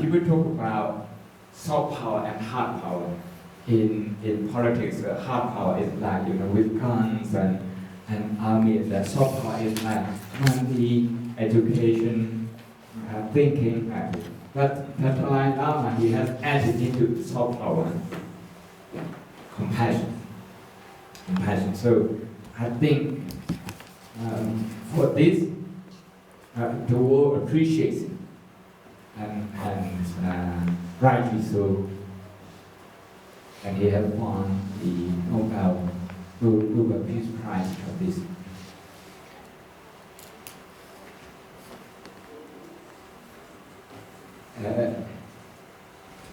People talk about soft power and hard power. In politics, hard power is like with guns and army. The soft power is like money, education, thinking. But Dalai Lama, he has added into soft power compassion. So I think for this, the world appreciates it. And rightly so, and he has won the Nobel Peace Prize for this.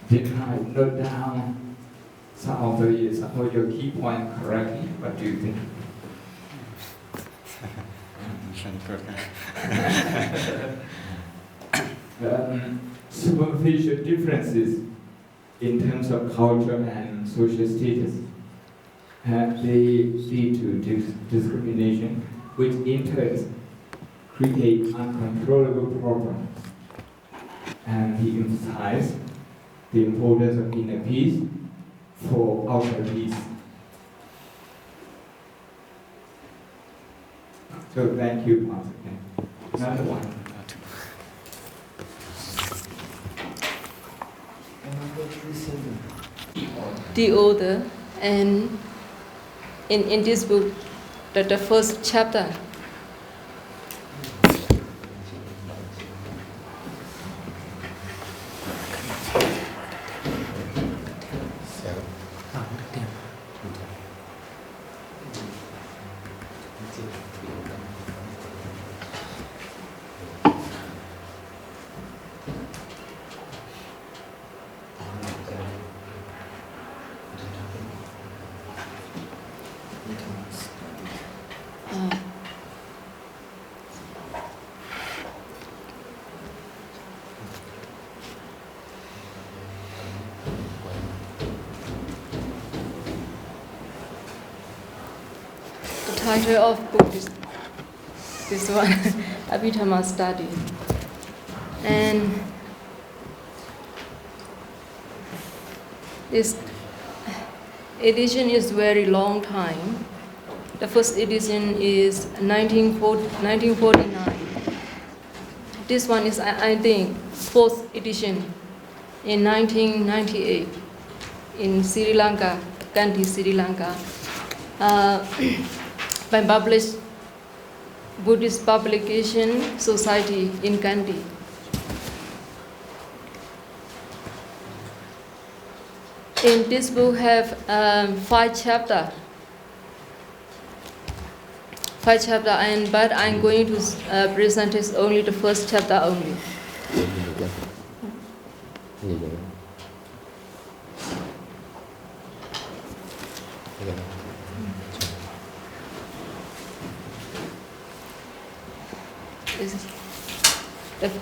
Did I note down some of your key points correctly? What do you think? Superficial differences in terms of culture and social status, they lead to discrimination, which in turn create uncontrollable problems. And he emphasized the importance of inner peace for outer peace. So thank you once again. Another one. The order, and in this book, the first chapter, the title of book is this one, Abhidhamma Study. And this edition is very long time. The first edition is 1949. This one is, I think, fourth edition in 1998 in Sri Lanka, Kandy, Sri Lanka, by published Buddhist Publication Society in Kandy. In this book have 5 chapters. But I'm going to present is only the first chapter only.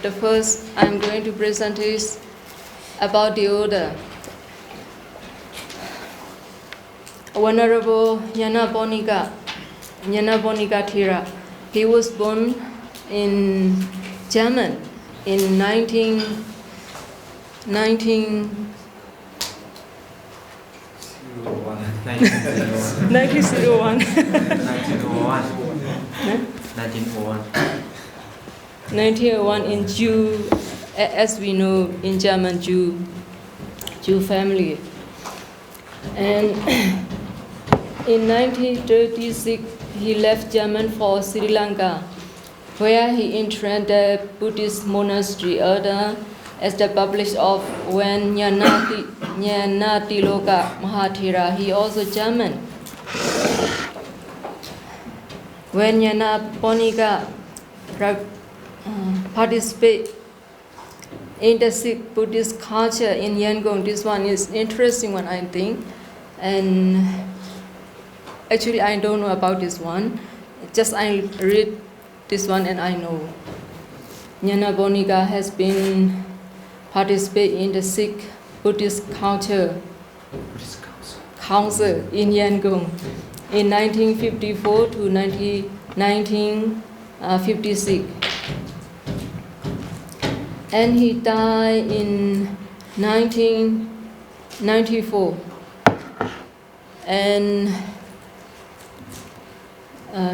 The first I'm going to present is about the order. Venerable Nyana Bonika Thera. He was born in Germany in 1901 in Jew, as we know in German, Jew family. And in 1936, he left Germany for Sri Lanka, where he entered the Buddhist monastery order as the publisher of Wen Nyanatiloka Mahathera. He also German. when Yana Bonika participate in the Sikh Buddhist culture in Yangon. This one is interesting one, I think. And actually, I don't know about this one. Just I read this one and I know. Nyana Bonika has been participate in the Sikh Buddhist culture council in Yangon in 1954 to 1956. And he died in 1994. And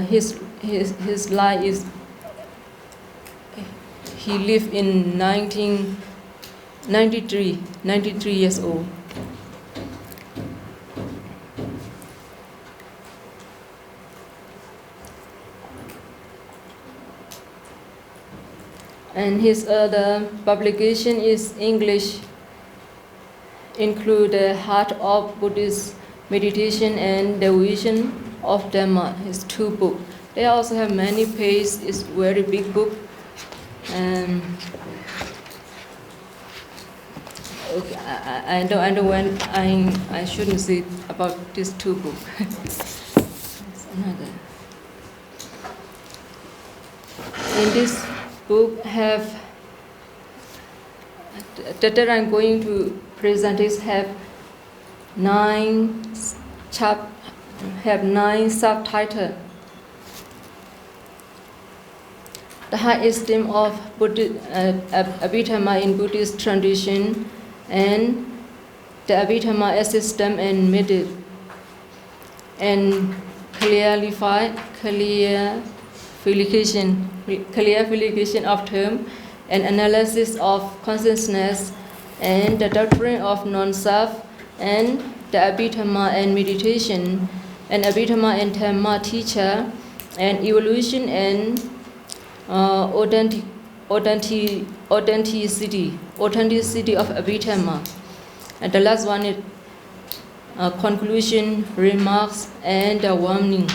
his life is, he lived in 93 years old. And his other publication is English, include the Heart of Buddhist Meditation and the Vision of Dhamma, his 2 books. They also have many pages, it's very big book. Okay, I don't when I shouldn't say about these 2 books. Another. In this book have that I'm going to present is have 9 subtitles. The high esteem of Abhidhamma in Buddhist tradition and the Abhidhamma as system and method, and clarification of term and analysis of consciousness and the doctrine of non-self and the Abhidhamma and meditation and Abhidhamma and Dhamma teacher and evolution and authenticity of Abhidhamma. And the last one is conclusion, remarks, and the warning.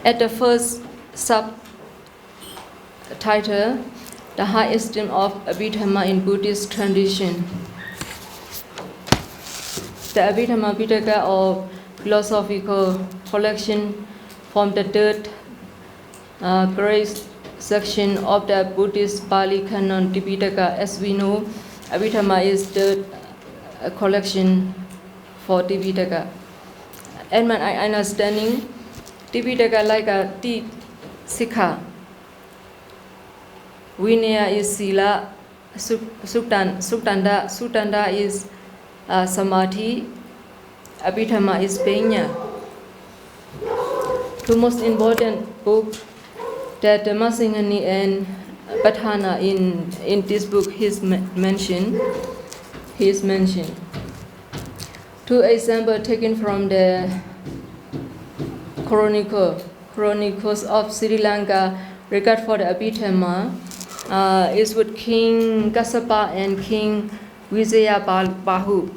At the first subtitle, the high esteem of Abhidhamma in Buddhist tradition. The Abhidhamma Pitaka or philosophical collection from the 3rd great section of the Buddhist Pali Canon Tipitaka. As we know, Abhidhamma is the collection for Tipitaka. And my understanding, Tipitaka like a Sikha. Vinaya is Sila, Sutanda is Samadhi, Abhidhamma is Penya. 2 most important books that Masingani and Patana in this book is mentioned. 2 examples taken from the Chronicles of Sri Lanka regard for the Abhidhamma is with King Kassapa and King Vijayabahu.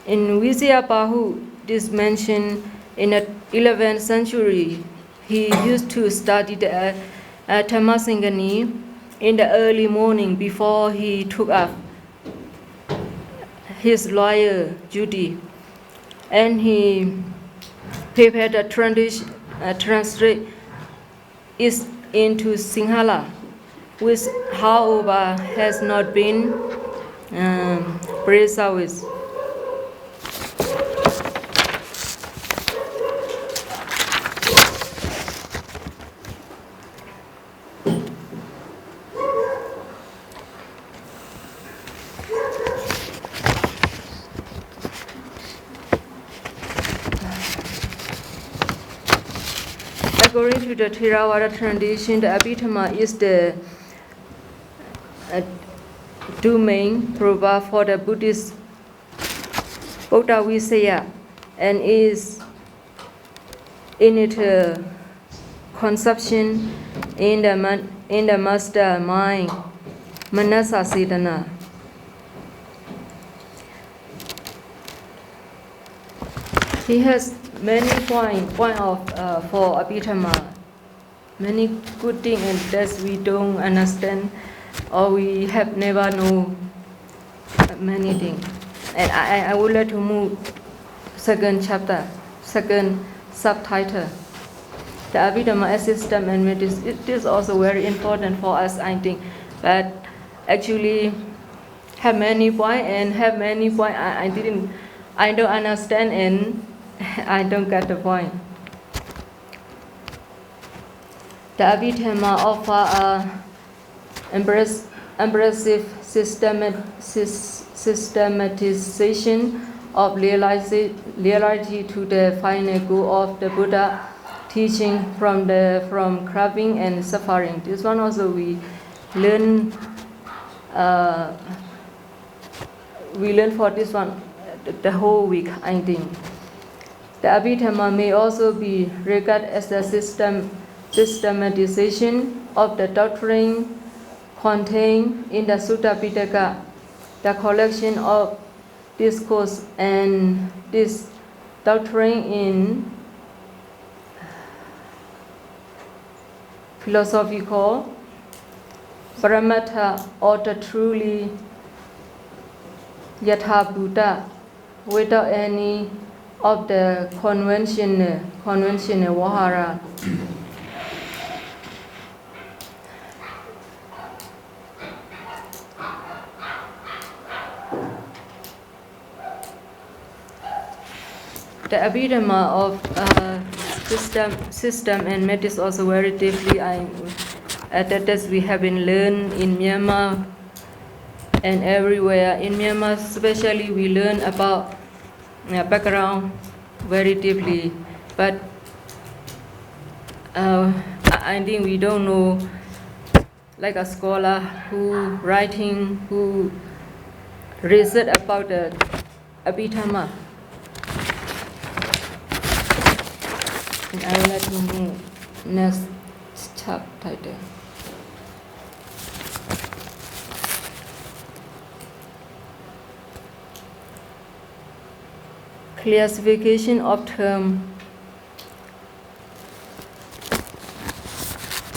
In Vijayabahu, this mentioned in the 11th century, he used to study the Tamasingani in the early morning before he took up his lawyer duty, and he prepared a translate it into Sinhala, which however has not been preserved. According to the Theravada tradition, the Abhidhamma is the domain proper for the Buddhist Buddha Visaya and is in its conception in the master mind, Manasa Sedana. he has many point of for Abhidhamma, many good things and that we don't understand or we have never know many things. And I would like to move second chapter, second subtitle. The Abhidhamma as system and medicine. It is also very important for us, I think. But actually, have many points and have many points. I don't understand and I don't get the point. The Abhidhamma offer a impressive systematization of reality to the final goal of the Buddha teaching from craving and suffering. This one also we learn for this one the whole week, I think. The Abhidhamma may also be regarded as the systematization of the doctrine contained in the Sutta Pitaka, the collection of discourse and this doctrine in philosophical paramatha or the truly Yatha Buddha without any of the conventional Vahara. The Abhidhamma of system and method is also very deeply. That we have been learned in Myanmar and everywhere. In Myanmar, especially, we learn about background very deeply. But I think we don't know, like a scholar who research about the Abhidhamma. And I would like to move next chapter. Classification of term.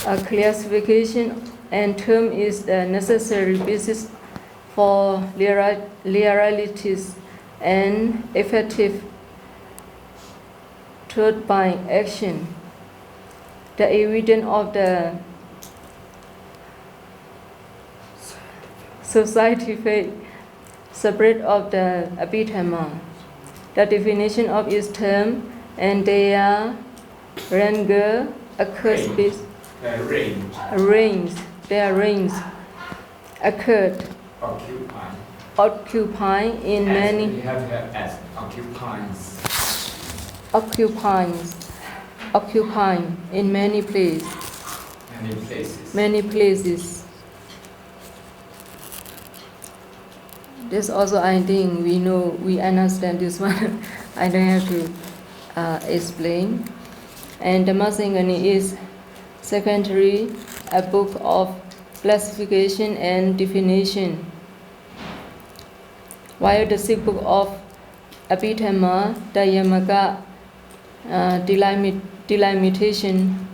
A classification and term is the necessary basis for realities and effective truth by action. The evidence of the society faith separate of the Abhidhamma. The definition of its term and their range occurs with their range occurred occupy in many we have as occupies. Occupying in many places. This also, I think, we understand this one. I don't have to explain. And the Dhammasengani is secondary, a book of classification and definition. While the sixth book of Abhidhamma, the Yamaka delimitation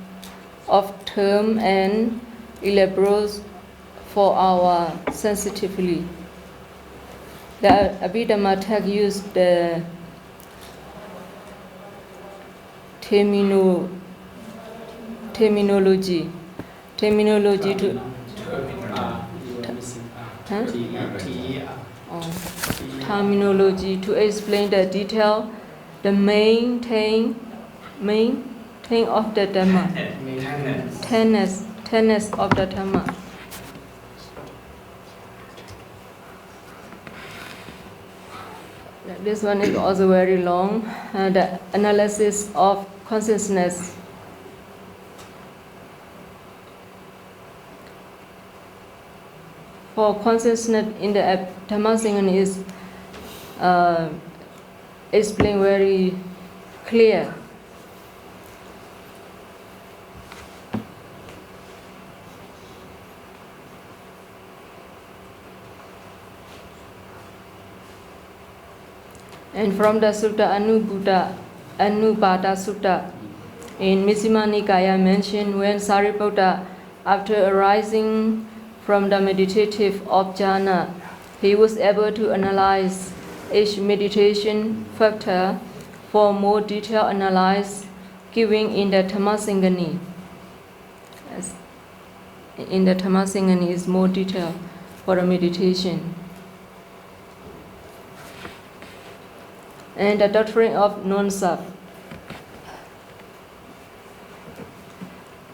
of term and elaborates for our sensitively. The Abhidhamma text used the terminology to terminology to explain the detail, the main thing of the Dhamma, tenets of the Dhamma. This one is also very long. The analysis of consciousness. For consciousness in the Dhammasengani is explained very clear. And from the Sutta Anubuddha Anupada Sutta. In Missima Nikaya mentioned when Sariputta, after arising from the meditative of jhana, he was able to analyze each meditation factor for more detailed analysis, giving in the Dhammasingani. In the Dhammasingani is more detail for the meditation. And the doctrine of non-self.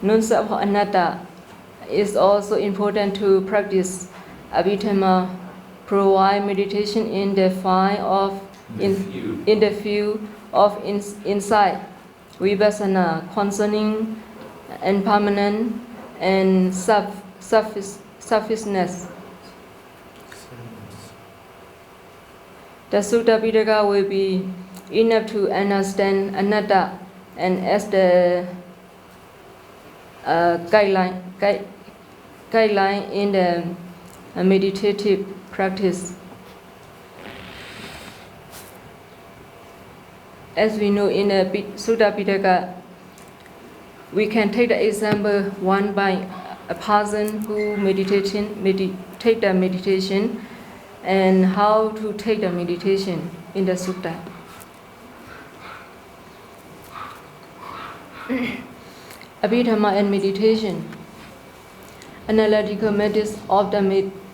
Non-self or anatta is also important to practice Abhidhamma, provide meditation in the field of insight, vipassana, concerning impermanent and sufficient. The Sutta Pitaka will be enough to understand anatta and as the guideline in the meditative practice. As we know in the Sutta Pitaka, we can take the example one by a person who take the meditation and how to take the meditation in the sutta. Abhidhamma and meditation. Analytical methods of the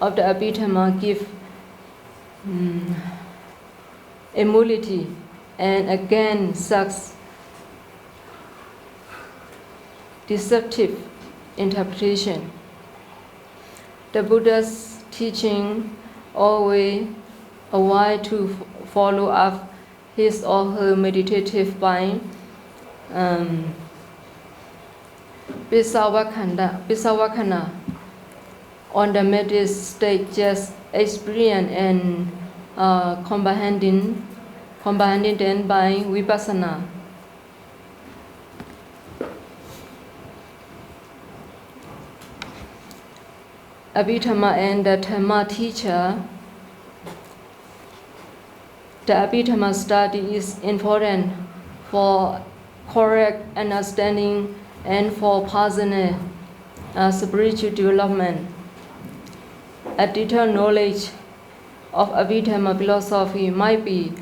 Abhidhamma give immunity and again sucks deceptive interpretation. The Buddha's teaching always avoid to follow up his or her meditative by Pisavakhana on the meditative state, just experience and comprehending then by vipassana. Abhidhamma and the Dhamma teacher. The Abhidhamma study is important for correct understanding and for personal spiritual development. A detailed knowledge of Abhidhamma philosophy might be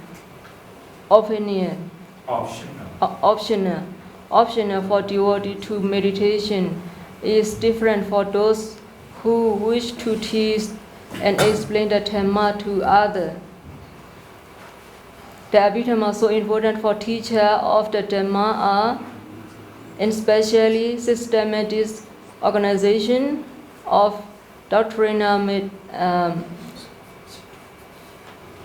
optional for devotee to meditation is different for those who wish to teach and explain the Dhamma to others. The Abhidhamma is so important for teachers of the Dhamma are especially systematic organization of doctrinal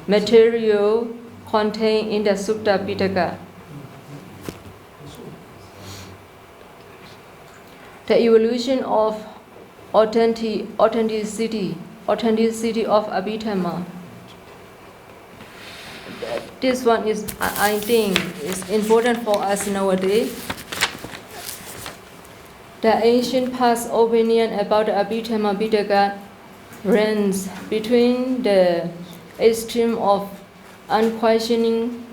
material contained in the Sutta Pitaka. The evolution of authenticity of Abhidhamma. This one is, I think, is important for us nowadays. The ancient past opinion about the Abhidhamma Pitaka runs between the extreme of unquestioning,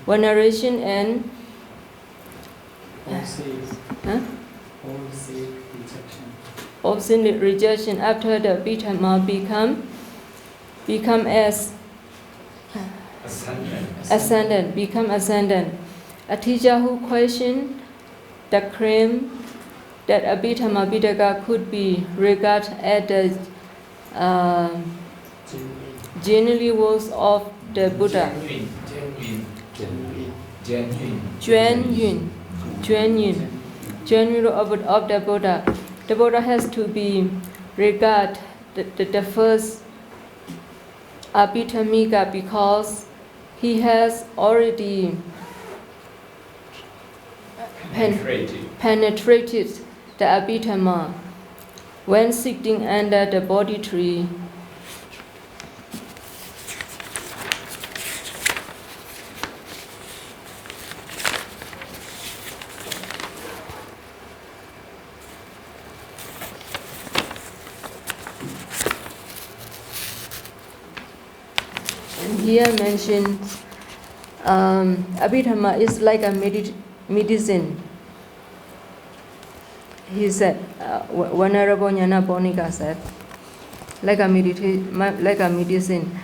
veneration and obscene rejection. After the Abhidhamma become as ascendant. A teacher who questioned the claim that Abhidhamma Pitaka could be regarded as the genuine works of the Buddha. Genuine of the Buddha. The Buddha has to be regarded the first Abhidhammika because he has already penetrated the Abhidhamma when sitting under the Bodhi tree. And here mentioned Abhidhamma is like a medicine. He said, Venerable Jnana Bhonika said, like a medicine.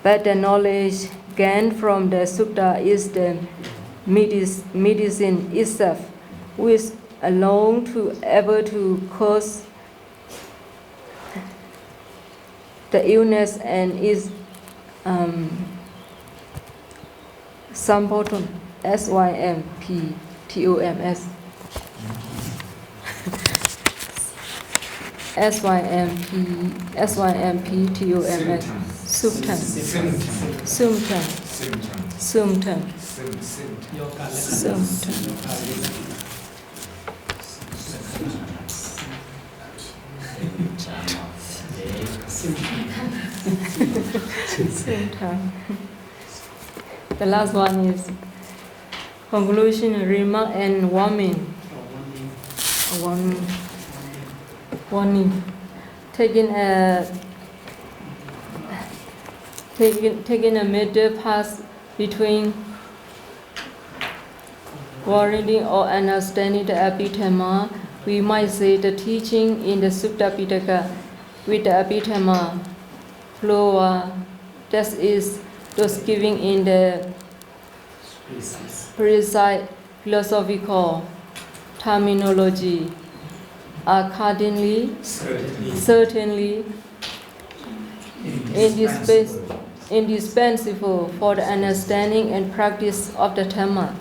But the knowledge gained from the sutta is the medicine itself, which alone to able to cause the illness and is Sampotons, SYMPTOMS. SYMPTOMS. Symptom. The last one is conclusion, remark, and warning. Warning. Taking a middle path between warning or understanding the Abhidhamma, we might say the teaching in the Sutta Pitaka with the Abhidhamma flow, that is, those giving in the precise philosophical terminology are certainly indispensable for the understanding and practice of the Dhamma.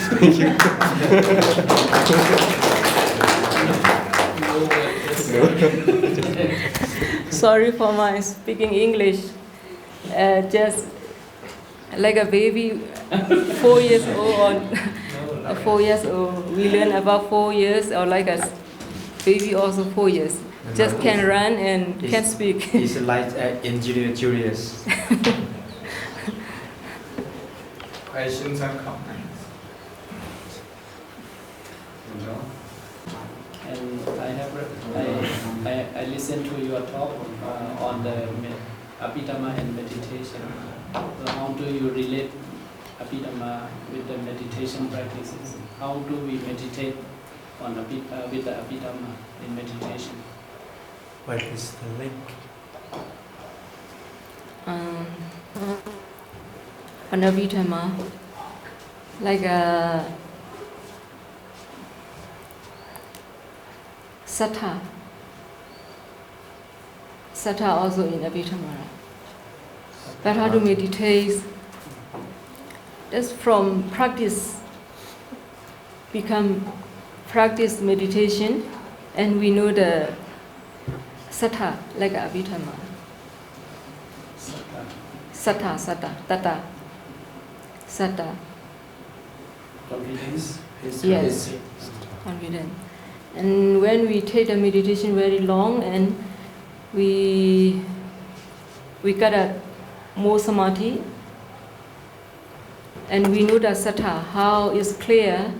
Thank you. Sorry for my speaking English. Just like a baby, 4 years old or 4 years old. We learn about 4 years, or like a baby also 4 years. Just can run and can speak. It's like engineer Julius. Questions and comments? And I listened to your talk on the Abhidhamma and meditation. So how do you relate Abhidhamma with the meditation practices? How do we meditate on with the Abhidhamma in meditation? What is the link? On Abhidhamma, like a Sattha. Sattha also in Abhidhamma. But how to meditate? That's from practice, become practice meditation, and we know the Sattha, like Abhidhamma. Sattha, Tata. Sattha. Confidence? Yes, confidence. And when we take the meditation very long and we got a more samadhi, and we know the Sattha, how it's clear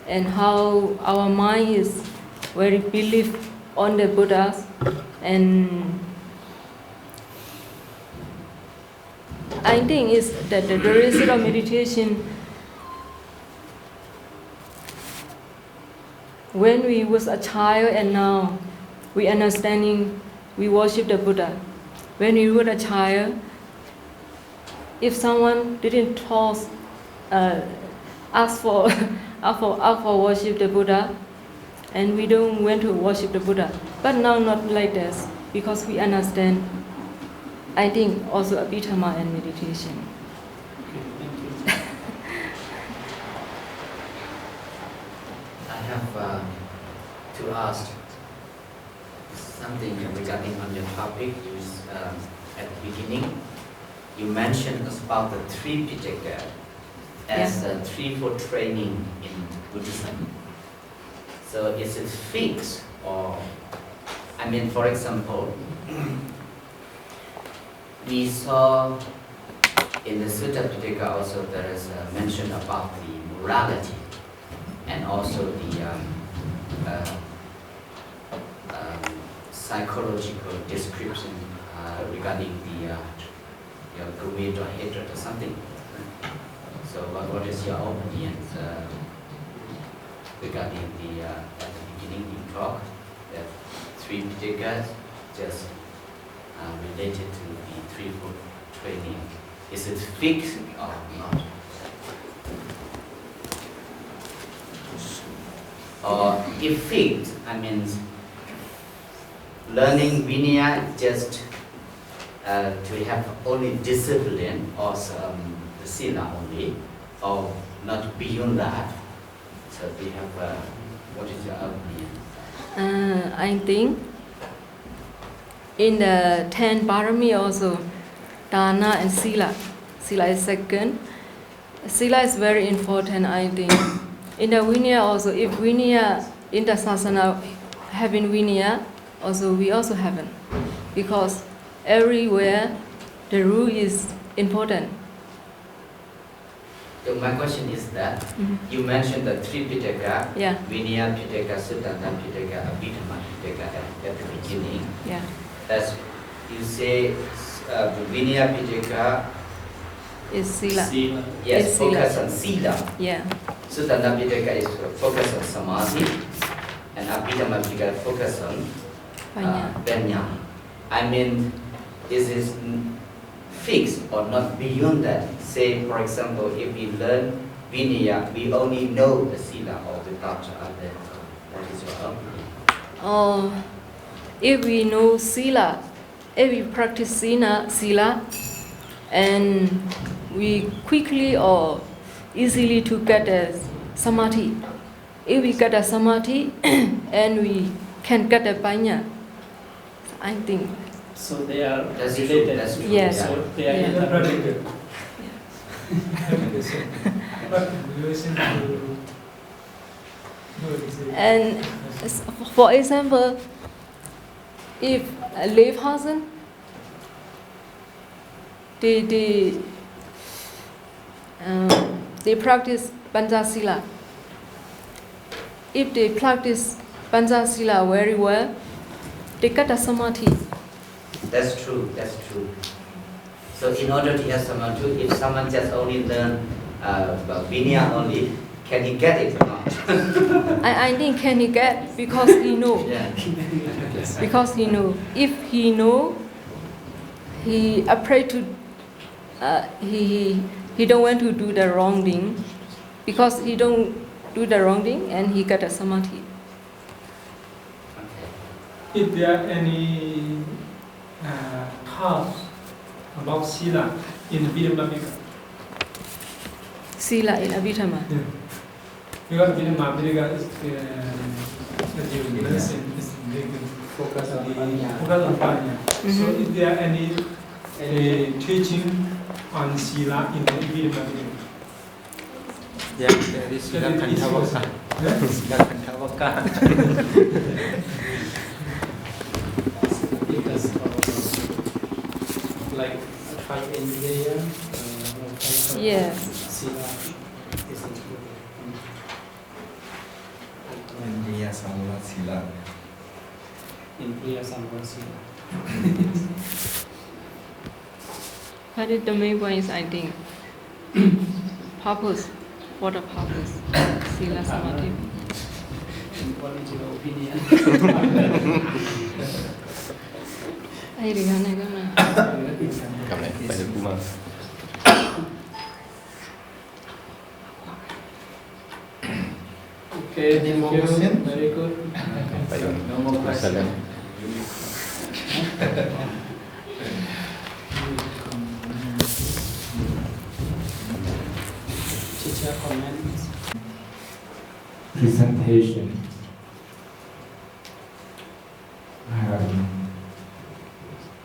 and how our mind is very belief on the Buddhas, and I think is that the result of meditation, when we was a child and now we understanding, we worship the Buddha. When we were a child, if someone didn't ask for worship the Buddha, and we don't want to worship the Buddha. But now not like this, because we understand, I think, also Abhidhamma and meditation. I have to ask something regarding on your topic. At the beginning, you mentioned about the three Pitaka as a threefold training in Buddhism. So is it fixed, or, I mean, for example, we saw in the Sutta Pitaka also there is a mention about the morality. and also the psychological description regarding the your greed or hatred or something. So what is your opinion regarding the at the beginning you talk that 3 Pitakas just related to the threefold training? Is it fixed or not? Or if fixed, I mean learning Vinaya just to have only discipline or some the sila only, or not beyond that. So we have what is your opinion? I think in the 10 parami also, dana and sila. Sila is second. Sila is very important, I think. In the Vinaya also, if Vinaya in the Sasana having Vinaya, also we also haven't, because everywhere the rule is important. So my question is that you mentioned the 3 Pitaka, Yeah. Vinaya Pitaka, Siddhanta Pitaka, Abhidhamma Pitaka at the beginning. Yeah. As you say, the Vinaya Pitaka, Is sila. Sila. yes, It's sila. focus on sila. Yeah. Siddhanta Pitaka is focus on samadhi, and Abhidhamma Pitaka focus on Panya. Panya. I mean, is this fixed or not beyond that? Say, for example, if we learn Vinaya, we only know the sila or without other. What is your opinion? If we know sila, if we practice sila, and we quickly or easily to get a samadhi. If we get a samadhi and we can get a panya, I think. So they are That's true, related. that's true. Yes. Yeah. So they are Yeah. interrelated. And for example, if a lay person, they practice Panchasila. If they practice Panchasila very well, they get a samadhi. That's true, that's true. So in order to have samadhi, if someone just only learn Vinaya only, can he get it or not? I think can he get, because he know. Yeah. Because he know. If he know, he afraid to. He don't want to do the wrong thing, because he don't do the wrong thing and he get a samadhi. Okay. Is there any thoughts about sila in Abhidhamma? Sila in Abhidhamma. Because Abhidhamma is as you mentioned, is focus on Panya. So is there any teaching on sila in the Abhidhamma? Yeah, there is Sila Kantavaka. Sila Kantavaka. Because like five Indriya, Yes. Sila is included. Indriya Samvara Sila. Indriya Samvara Sila. But the main point is, I think, purpose. What a purpose. Sila samadhi. And what is your opinion? Ai đi con này con nào. Cầm lại, phải được mà. Okay, thank you. Very good. No more questions. Teacher comments. Presentation.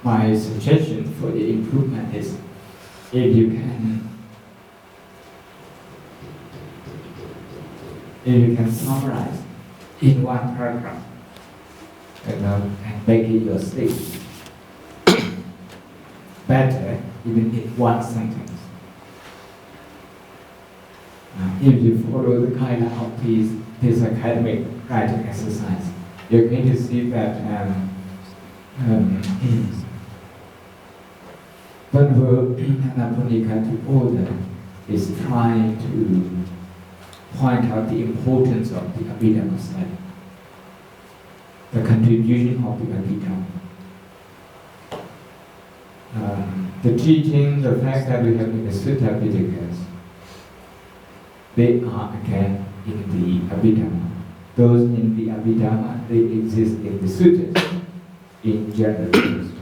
My suggestion for the improvement is if you can summarize in one paragraph, and make it your state better, even in one sentence. if you follow the kind of this academic writing exercise, you're going to see that Venerable Anapunika order is trying to point out the importance of the Abhidhamma study, the contribution of the Abhidhamma. The teaching, the fact that we have in the Sutta Pitakas, they are again in the Abhidhamma. Those in the Abhidhamma, they exist in the Suttas in general terms.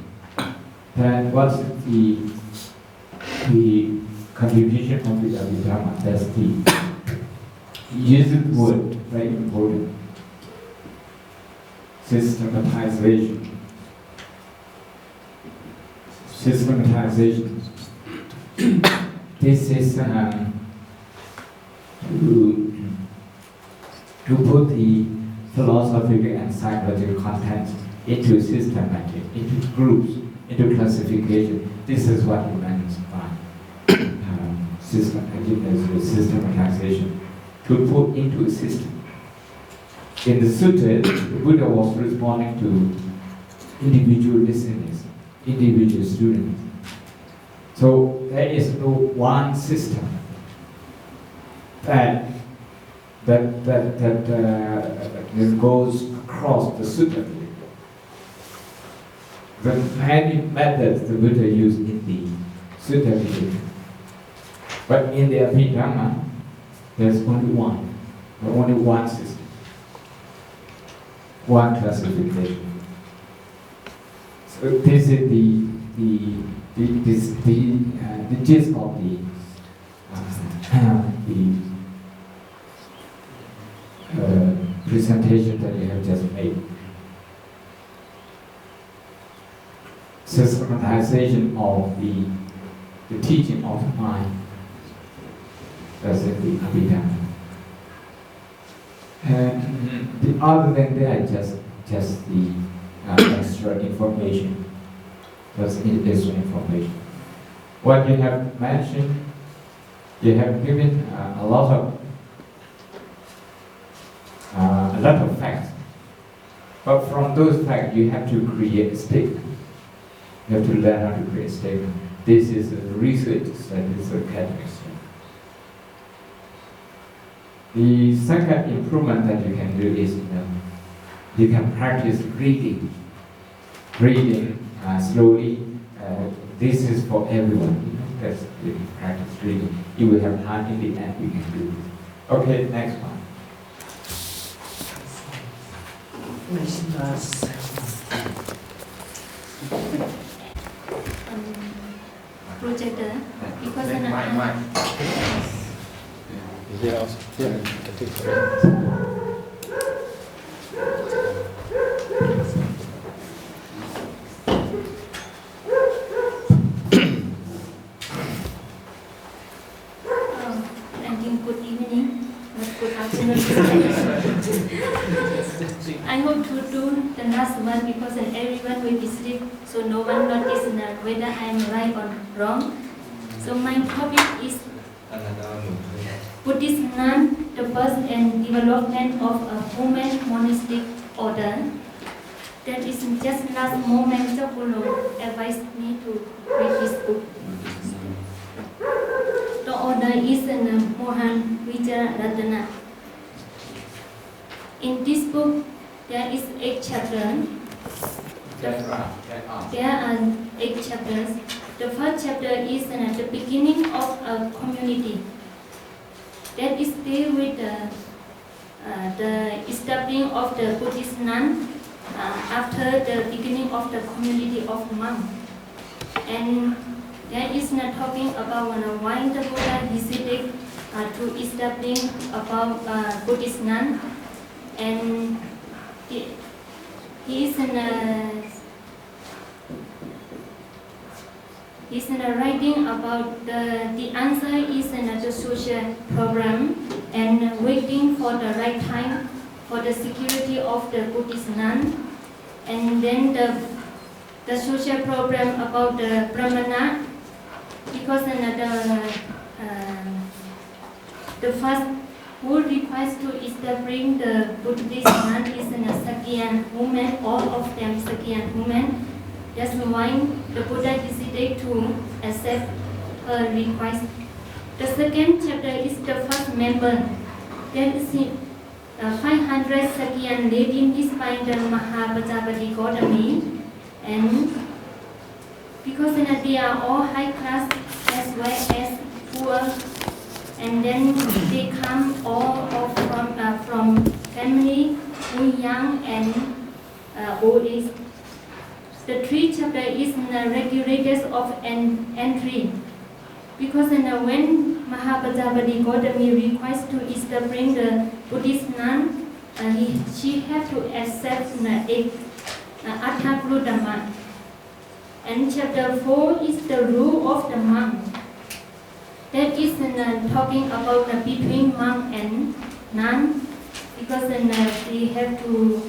Then what's the contribution of the Abhidhamma? That's the used word, very important. Systematization. Systematization. This is to put the philosophical and psychological content into systematic, into groups, into classification. This is what he meant by systematization, to put into a system. In the sutta, the Buddha was responding to individual listeners, individual students. So there is no one system that goes across the sutta. The many methods the Buddha used in the Sutta Pitaka. But in the Abhidhamma, there's only one system, one classification. So this is the gist of the presentation that you have just made. Systematization of the teaching of the mind. That's in the Abhidhamma. And other than that, just the extra information. That's extra information. What you have mentioned, you have given a lot of facts. But from those facts, you have to create a statement. You have to learn how to create a statement. This is a research study, this is academic study. The second improvement that you can do is you can practice reading. Reading slowly. This is for everyone. That's the practice reading. You will have time in the end, you can do it. Okay, next one. Projector, because good evening, good afternoon. I hope to do the last one because everyone will be asleep, so no one notices whether I am right or wrong. So my topic is Buddhist nun, the birth and development of a woman monastic order. That is just last moment Guru advised me to read this book. The order is Mohan Vijayaratana. In this book, there is 8 chapters. There are 8 chapters. The first chapter is the beginning of a community. That is deal with the establishing of the Buddhist nun after the beginning of the community of monks. And there is talking about why the Buddha decided to establish about Buddhist nun, and he is writing about the answer is the social program and waiting for the right time for the security of the Buddhist nun, and then the social program about the brahmana, because The first who requires to establish the Buddhist nun is a Sakyan woman, all of them Sakyan women. That's why the Buddha decided to accept her request. The second chapter is the first member. That is 500 Sakyan ladies despite the Mahapajapati Gautami, and because they are all high class as well as poor, and then they come all of from family who young and old age. The three chapter is regulators of an entry, because when Mahapajapati Gautami requests to establish the Buddhist nun, she had to accept Atthakrudama. And chapter 4 is the rule of the monk. That is talking about between monk and nun, because they have to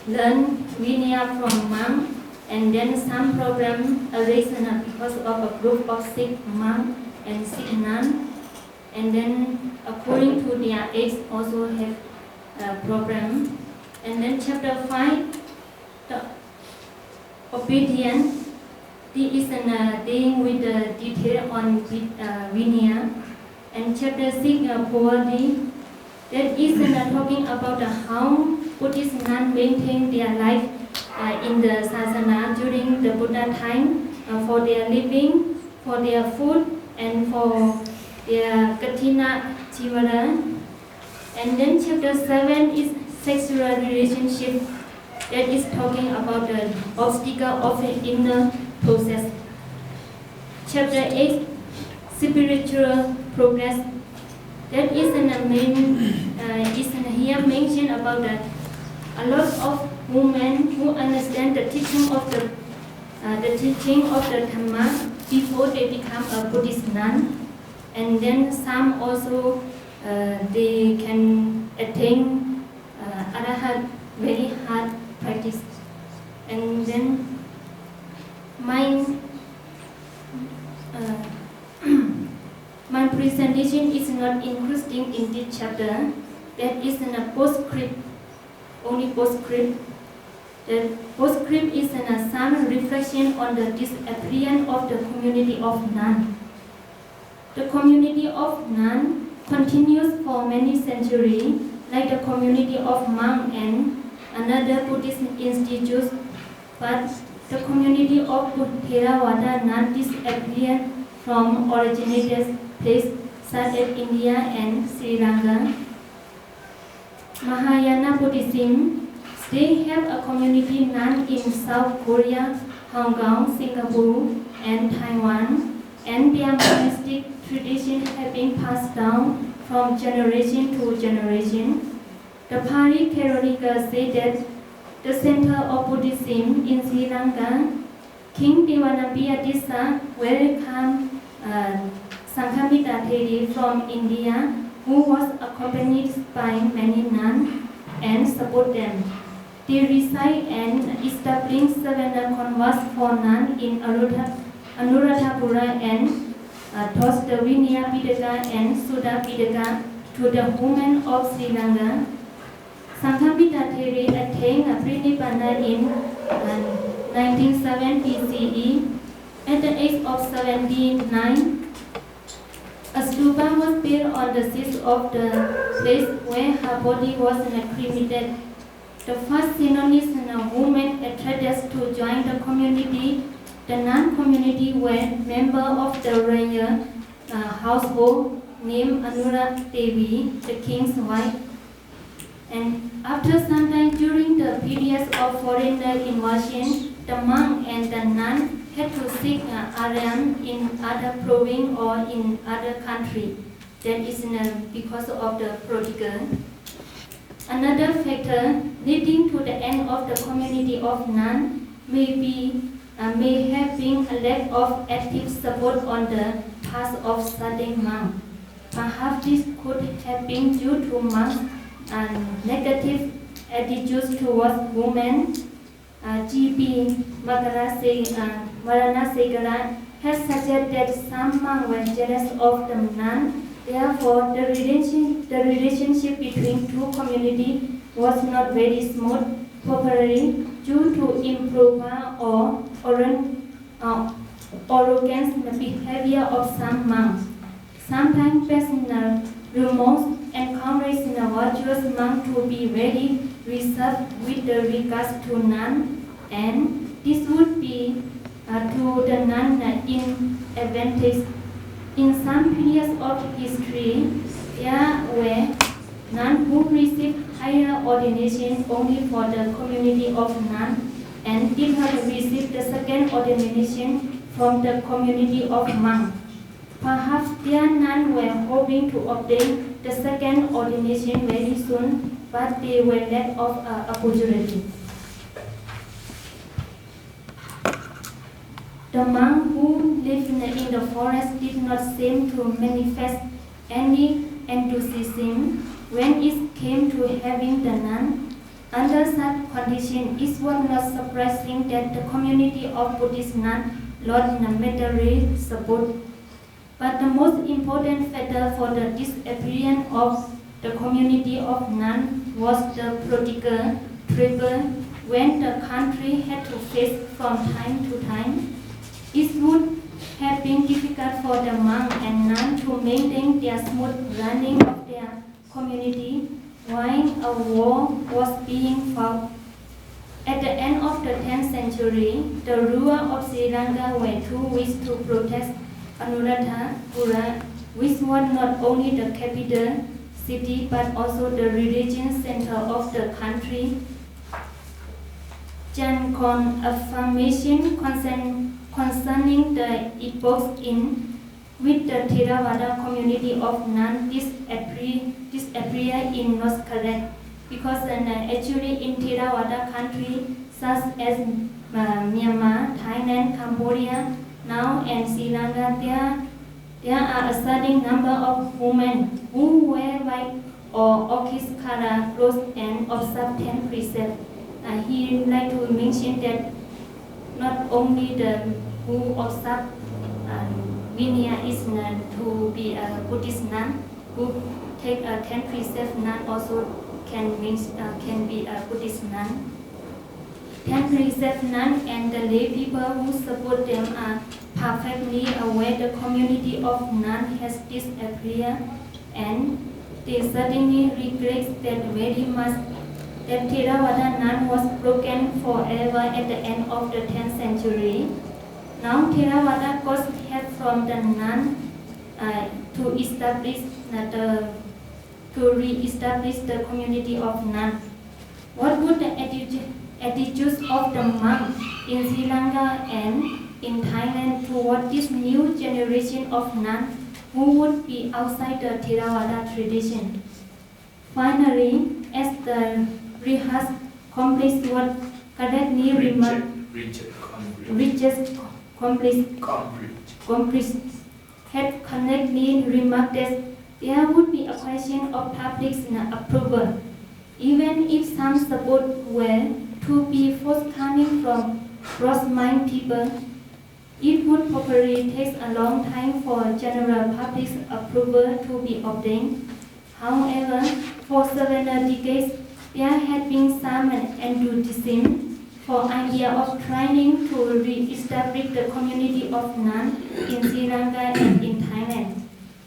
learn Vinaya from monk, and then some problem arisen because of a group of sick monk and sick nun, and then according to their age also have a problem. And then chapter 5, the obedience. This is dealing with the detail on Vinaya. And chapter 6, poverty. That is talking about how Buddhist nuns maintain their life in the Sasana during the Buddha time, for their living, for their food, and for their Katina Chivara. And then chapter 7 is sexual relationship. That is talking about the obstacle of the inner process. Chapter 8, spiritual progress. That is here mentioned about a lot of women who understand the teaching of the Dhamma before they become a Buddhist nun, and then some also they can attain Arahat, very hard practice. And then my presentation is not including in this chapter. That is in a postscript, only postscript. The postscript is some reflection on the disappearance of the community of nuns. The community of nuns continues for many centuries, like the community of monks and another Buddhist institutes, but the community of Theravada nuns disappeared from originated places such as India and Sri Lanka. Mahayana Buddhism, they have a community nun in South Korea, Hong Kong, Singapore, and Taiwan, and their monastic traditions have been passed down from generation to generation. The Pali Chronicles say that the center of Buddhism in Sri Lanka, King Devanapiyatissa welcomed Sanghamitta Theri from India, who was accompanied by many nuns, and support them. They reside and establish 7 convents for nuns in Anuradhapura and taught the Vinaya Pitaka and Sudha Pitaka to the women of Sri Lanka. Sanghamitta Theri attained Prinibbana in 1970 BCE. At the age of 79, a stupa was built on the seat of the place where her body was cremated. The first Sinonist women attracted to join the community. The nun community were members of the royal household named Anura Devi, the king's wife. And after some time during the periods of foreigner invasion, the monk and the nun had to seek Aryan in other province or in other country. That is because of the prodigal. Another factor leading to the end of the community of nuns may have been a lack of active support on the part of studying monks. Perhaps this could have been due to monks' negative attitudes towards women. G.P. Maranasekara has suggested that some monks were jealous of the nuns Therefore, the relationship between two communities was not very smooth, probably due to improper or arrogant behavior of some monks. Sometimes personal rumors encourage virtuous monks to be very reserved with regards to nuns, and this would be to the nun in advantage. In some periods of history, there were nuns who received higher ordination only for the community of nuns and did not receive the second ordination from the community of monks. Perhaps their nuns were hoping to obtain the second ordination very soon, but they were lack of opportunity. The monk who lived in the forest did not seem to manifest any enthusiasm when it came to having the nun. Under such conditions, it was not surprising that the community of Buddhist nuns lost material support. But the most important factor for the disappearance of the community of nuns was the political trouble when the country had to face from time to time. It would have been difficult for the monks and nuns to maintain their smooth running of their community while a war was being fought. At the end of the 10th century, the rulers of Sri Lanka were too weak to protect Anuradhapura, which was not only the capital city but also the religious center of the country. Jankon affirmation concerning the epochs in which the Theravada community of nuns disappeared in not correct, because actually in Theravada country such as Myanmar, Thailand, Cambodia, now and Sri Lanka, there are a certain number of women who wear white or orchid color clothes and observe 10 precepts. He would like to mention that not only the who observe Vinaya is to be a Buddhist nun, who take a 10 precept nun also can be a Buddhist nun. 10 precept nun and the lay people who support them are perfectly aware the community of nuns has disappeared, and they certainly regret that very much that Theravada nun was broken forever at the end of the 10th century. Now Theravada got help from the nun to re-establish the community of nuns. What would the attitudes of the monks in Sri Lanka and in Thailand toward this new generation of nuns who would be outside the Theravada tradition? Finally, as the Richard complex was correctly remarked, had correctly remarked that there would be a question of public approval. Even if some support were to be forthcoming from cross-minded people, it would probably take a long time for general public approval to be obtained. However, for several decades, there had been some enthusiasm for idea of trying to re-establish the community of nuns in Sri Lanka and in Thailand.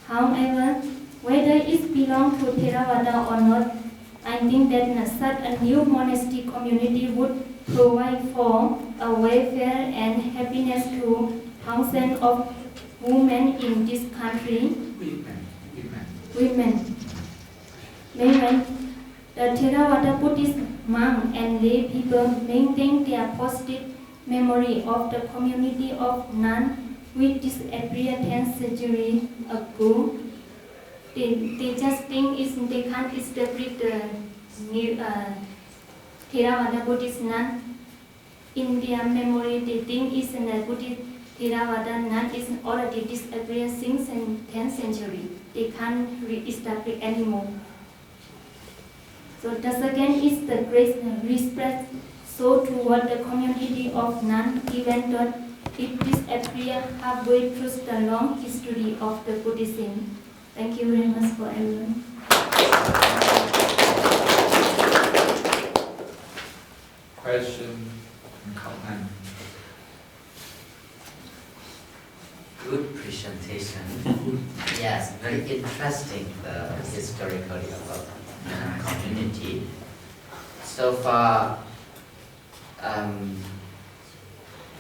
However, whether it belongs to Theravada or not, I think that such a new monastic community would provide for a welfare and happiness to thousands of women in this country. Women. The Theravada Buddhist monks and lay people maintain their positive memory of the community of nuns which disappeared 10th century ago. They just think they can't establish the new Theravada Buddhist nun. In their memory, they think it's a Buddhist Theravada nun is already disappeared since the 10th century. They can't re-establish anymore. So the second is the great respect so toward the community of nuns, even though it disappeared halfway through the long history of the Buddhism. Thank you very much for everyone. Question from Kapan. Good presentation. Yes, very interesting, the historically about community. So far,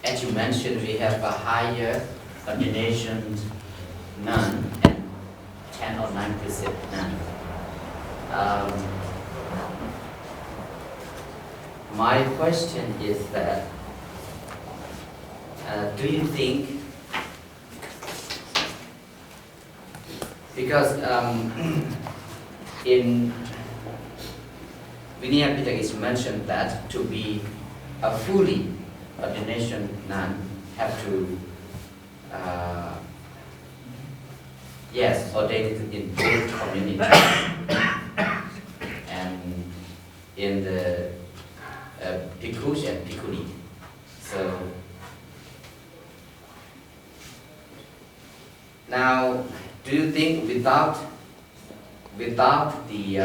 as you mentioned, we have a higher ordination nun and 10 or 9% nun. My question is that, do you think, because in Vinaya Pitaka is mentioned that to be a fully ordination nun have to ordained in both communities and in the Bhikkhus and Bhikkhuni. So now, do you think without the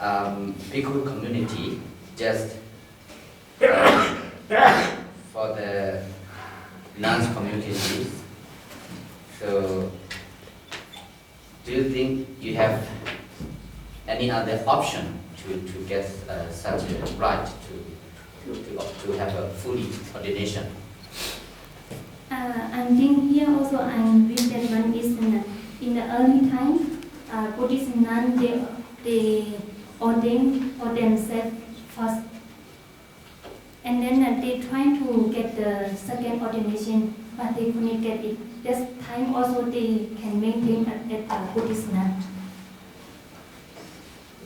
Bhikkhu community, just for the nuns community, so do you think you have any other option to get such a right to have a fully ordination? I think here also I read that one is in the early time, Buddhist nuns they ordain for themselves first, and then they try to get the second ordination, but they couldn't get it. This time also they can maintain at Buddhist nun.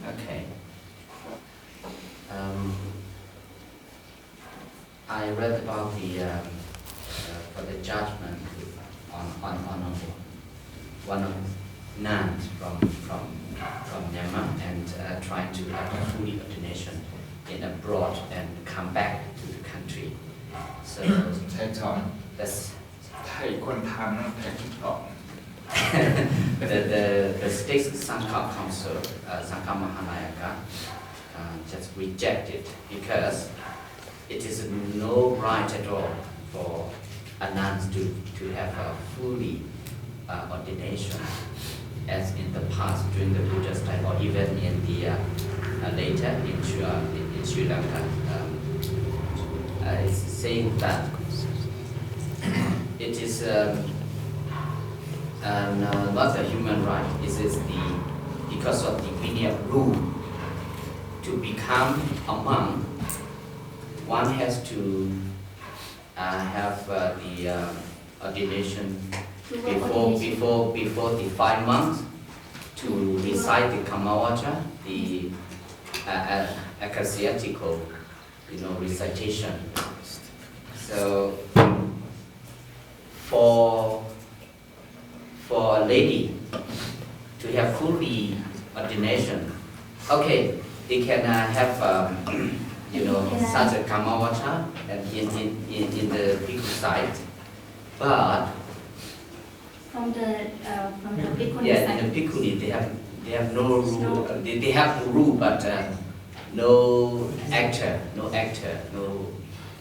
Okay. I read about the for the judgment on one of nuns from Myanmar and trying to have a fully ordination in abroad and come back to the country. So that's the state Sangha Council, Sangha Mahanayaka, just rejected because it is no right at all for a nun to have a fully ordination as in the past during the Buddha's time or even in the later in Sri Lanka. It's saying that it is not a human right. It is because of the Vinaya rule. To become a monk, one has to have the ordination before the 5 months to recite the Kamawata, the ecclesiastical, recitation. So for a lady to have fully ordination, okay, they can have such a Kamawata in the Bhikkhu side, but From the Bhikkhuni yeah, side. in the Bhikkhuni they have no rule. They have the rule, but no actor.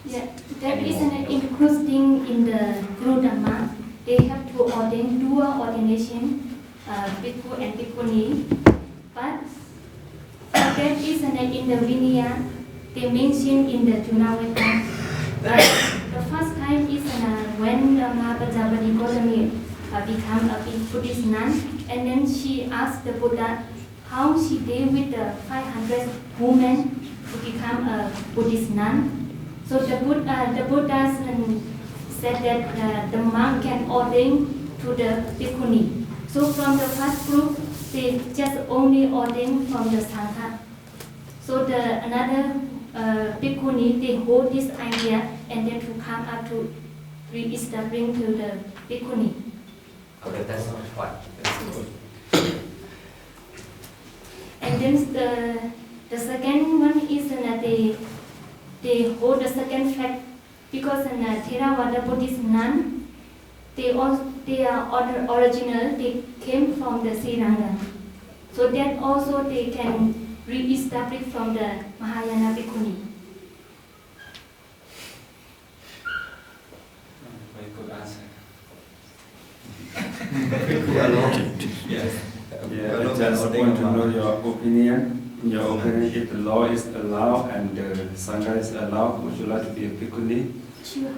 Yeah, that is an including in the Guru Dhamma. They have to ordain dual ordination, Bhikkhu and Bhikkhuni. But that is in the Vinaya. They mention in the Junavata. The first time is when Mahapajapati Gotami become a big Buddhist nun, and then she asked the Buddha how she deal with the 500 women to become a Buddhist nun. So the Buddha said that the monk can ordain to the Bhikkhuni. So from the first group, they just only ordain from the Sangha. So the another Bhikkhuni, they hold this idea and then to come up to re-establish to the Bhikkhuni. Okay, that's not quite. And then the second one is that they hold the second fact because in Theravada Buddhist nun, they are original. They came from the Sri Lanka. So that also they can re-establish from the Mahayana Bhikkhuni. Very good answer. Yes. Yeah, I just want to know your opinion. In your opinion, if the law is allowed and the Sangha is allowed, would you like to be a bhikkhuni? Sure.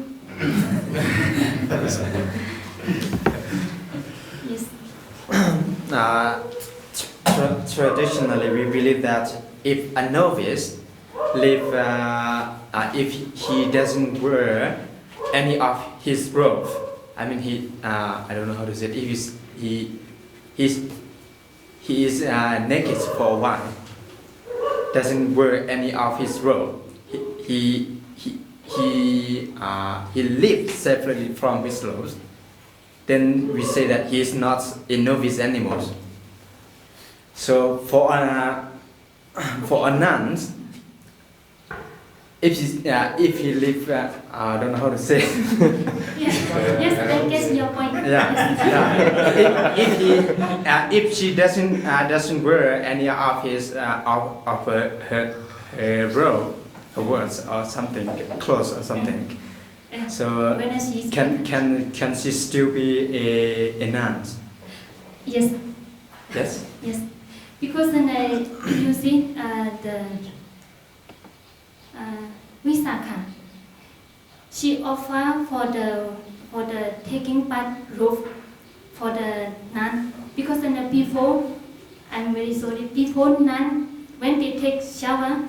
Yes. Traditionally, we believe that if a novice live, if he doesn't wear any of his robe, I mean I don't know how to say it. If he is naked for one, doesn't wear any of his robe, he lives separately from his robes, then we say that he is not a novice anymore. So for a nun, if he live, I don't know how to say. Yes, I guess your point. If she doesn't wear any of his of her robe, her words or something, clothes or something, so can she still be a nun? Yes. Yes. Yes. Because you see the Visakha, she offer for the taking part robe for the nun, because before, I'm very sorry, before nun, when they take shower,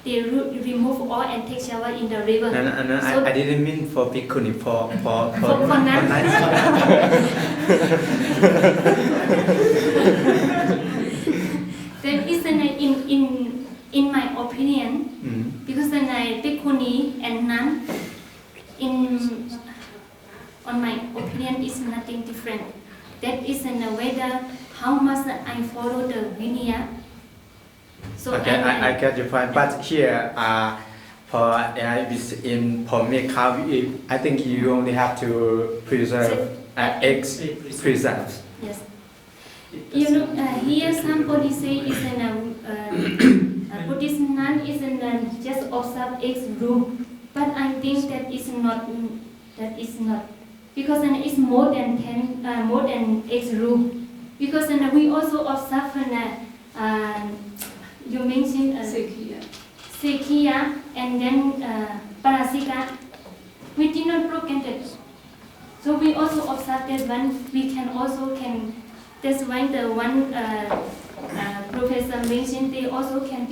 they remove all and take shower in the river. No, So I didn't mean for bhikkhuni, for nun. That is in my opinion, because bhikkhuni and nun, on my opinion, is nothing different. That is whether how much I follow the Vinaya. So okay, I get your point. But here, for Mekha, I think you only have to preserve eggs preserved. Yes. You know, here somebody say is Buddhist nun is just observe eggs rule, but I think that is not. That is not, because it's more than eggs rule. Because we also observe you mentioned Sekhiya and then Parasika. We did not broken that. So we also observe that one. We can also can. That's why the one professor mentioned they also can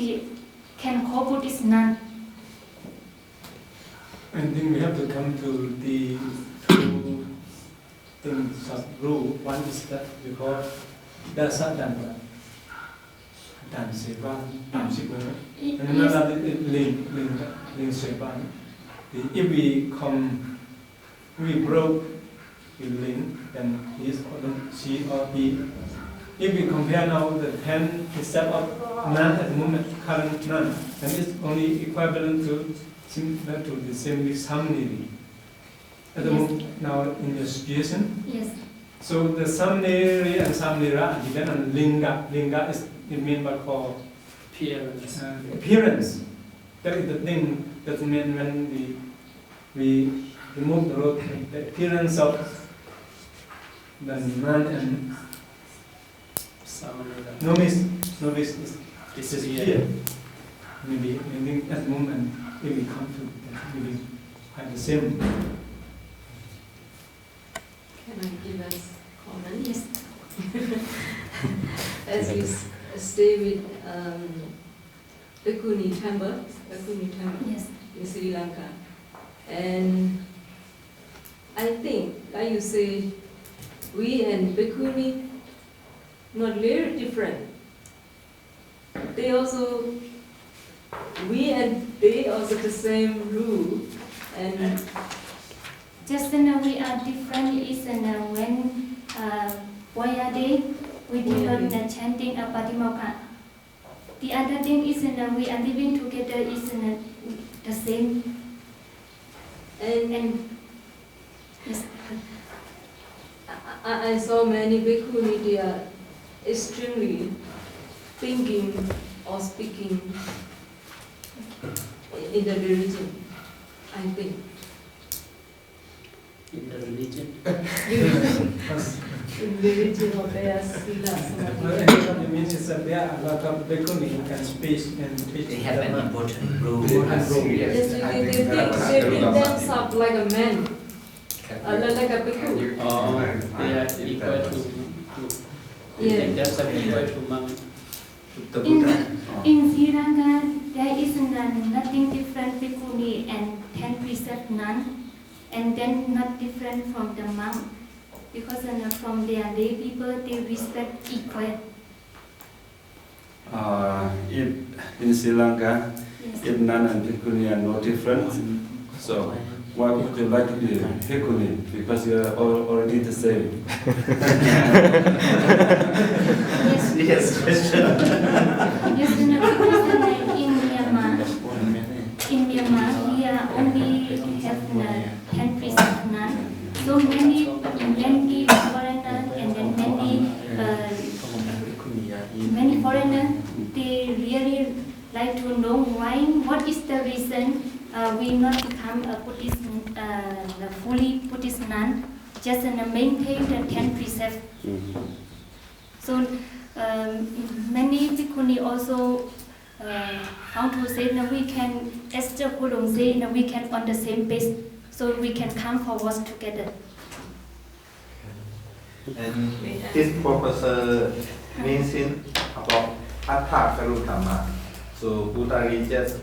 call Buddhist nun. I think we have to come to the two things of rule. One is that we call Dasa Dhamma, and another is Ling Sevan. If we broke the Ling, then she or he. If we compare now the 10 step of nun at the moment, current nun, then it's only equivalent to the same samaneri. At the moment now in the situation. Yes. So the samaneri and samanera depend on linga. Linga is it means by called Appearance. Appearance. That is the thing that means when we remove the robe, the appearance of the nun and novice is disappear. Maybe at the moment if we come to that, maybe have the same. Can I give us comment? Yes. As you stay with Bhikkhuni temple Yes. in Sri Lanka, and I think, like you say, we and Bhikkhuni not very different. They also, we and they also the same rule, and Just we are different is when Boya Day we did chanting a Patimokkha. The other thing is we are living together is the same. and Yes. I saw many bhikkhuni, they are extremely thinking or speaking in the religion, I think. In the religion. In religion of their sila. What it means is that there are a lot of bhikkhuni who can speak and teach. They have an important role. Yes, they think themselves like a man, like a bhikkhu. Oh, they are equal to Yeah. that's a equal to monk. In Sri Lanka, there is nothing different bhikkhuni and 10 precept nun, and then not different from the monk, because from their lay people they respect equal. If in Sri Lanka, Yes. if nun and bhikkhuni are no different, so why would you like to be bhikkhuni? Because you are already the same. Yes. Yes, question. Yes, because in Myanmar, we are only have 10 precept nun. So many foreigners and then many foreigners, they really like to know why, what is the reason we not become a Buddhist, fully Buddhist nun, just maintain the 10 precepts. So many bhikkhuni also, how to say, we can, as the Pulong say, we can on the same page, so we can come forward together. And this professor mentioned about Attha Karutama. So Buddha reaches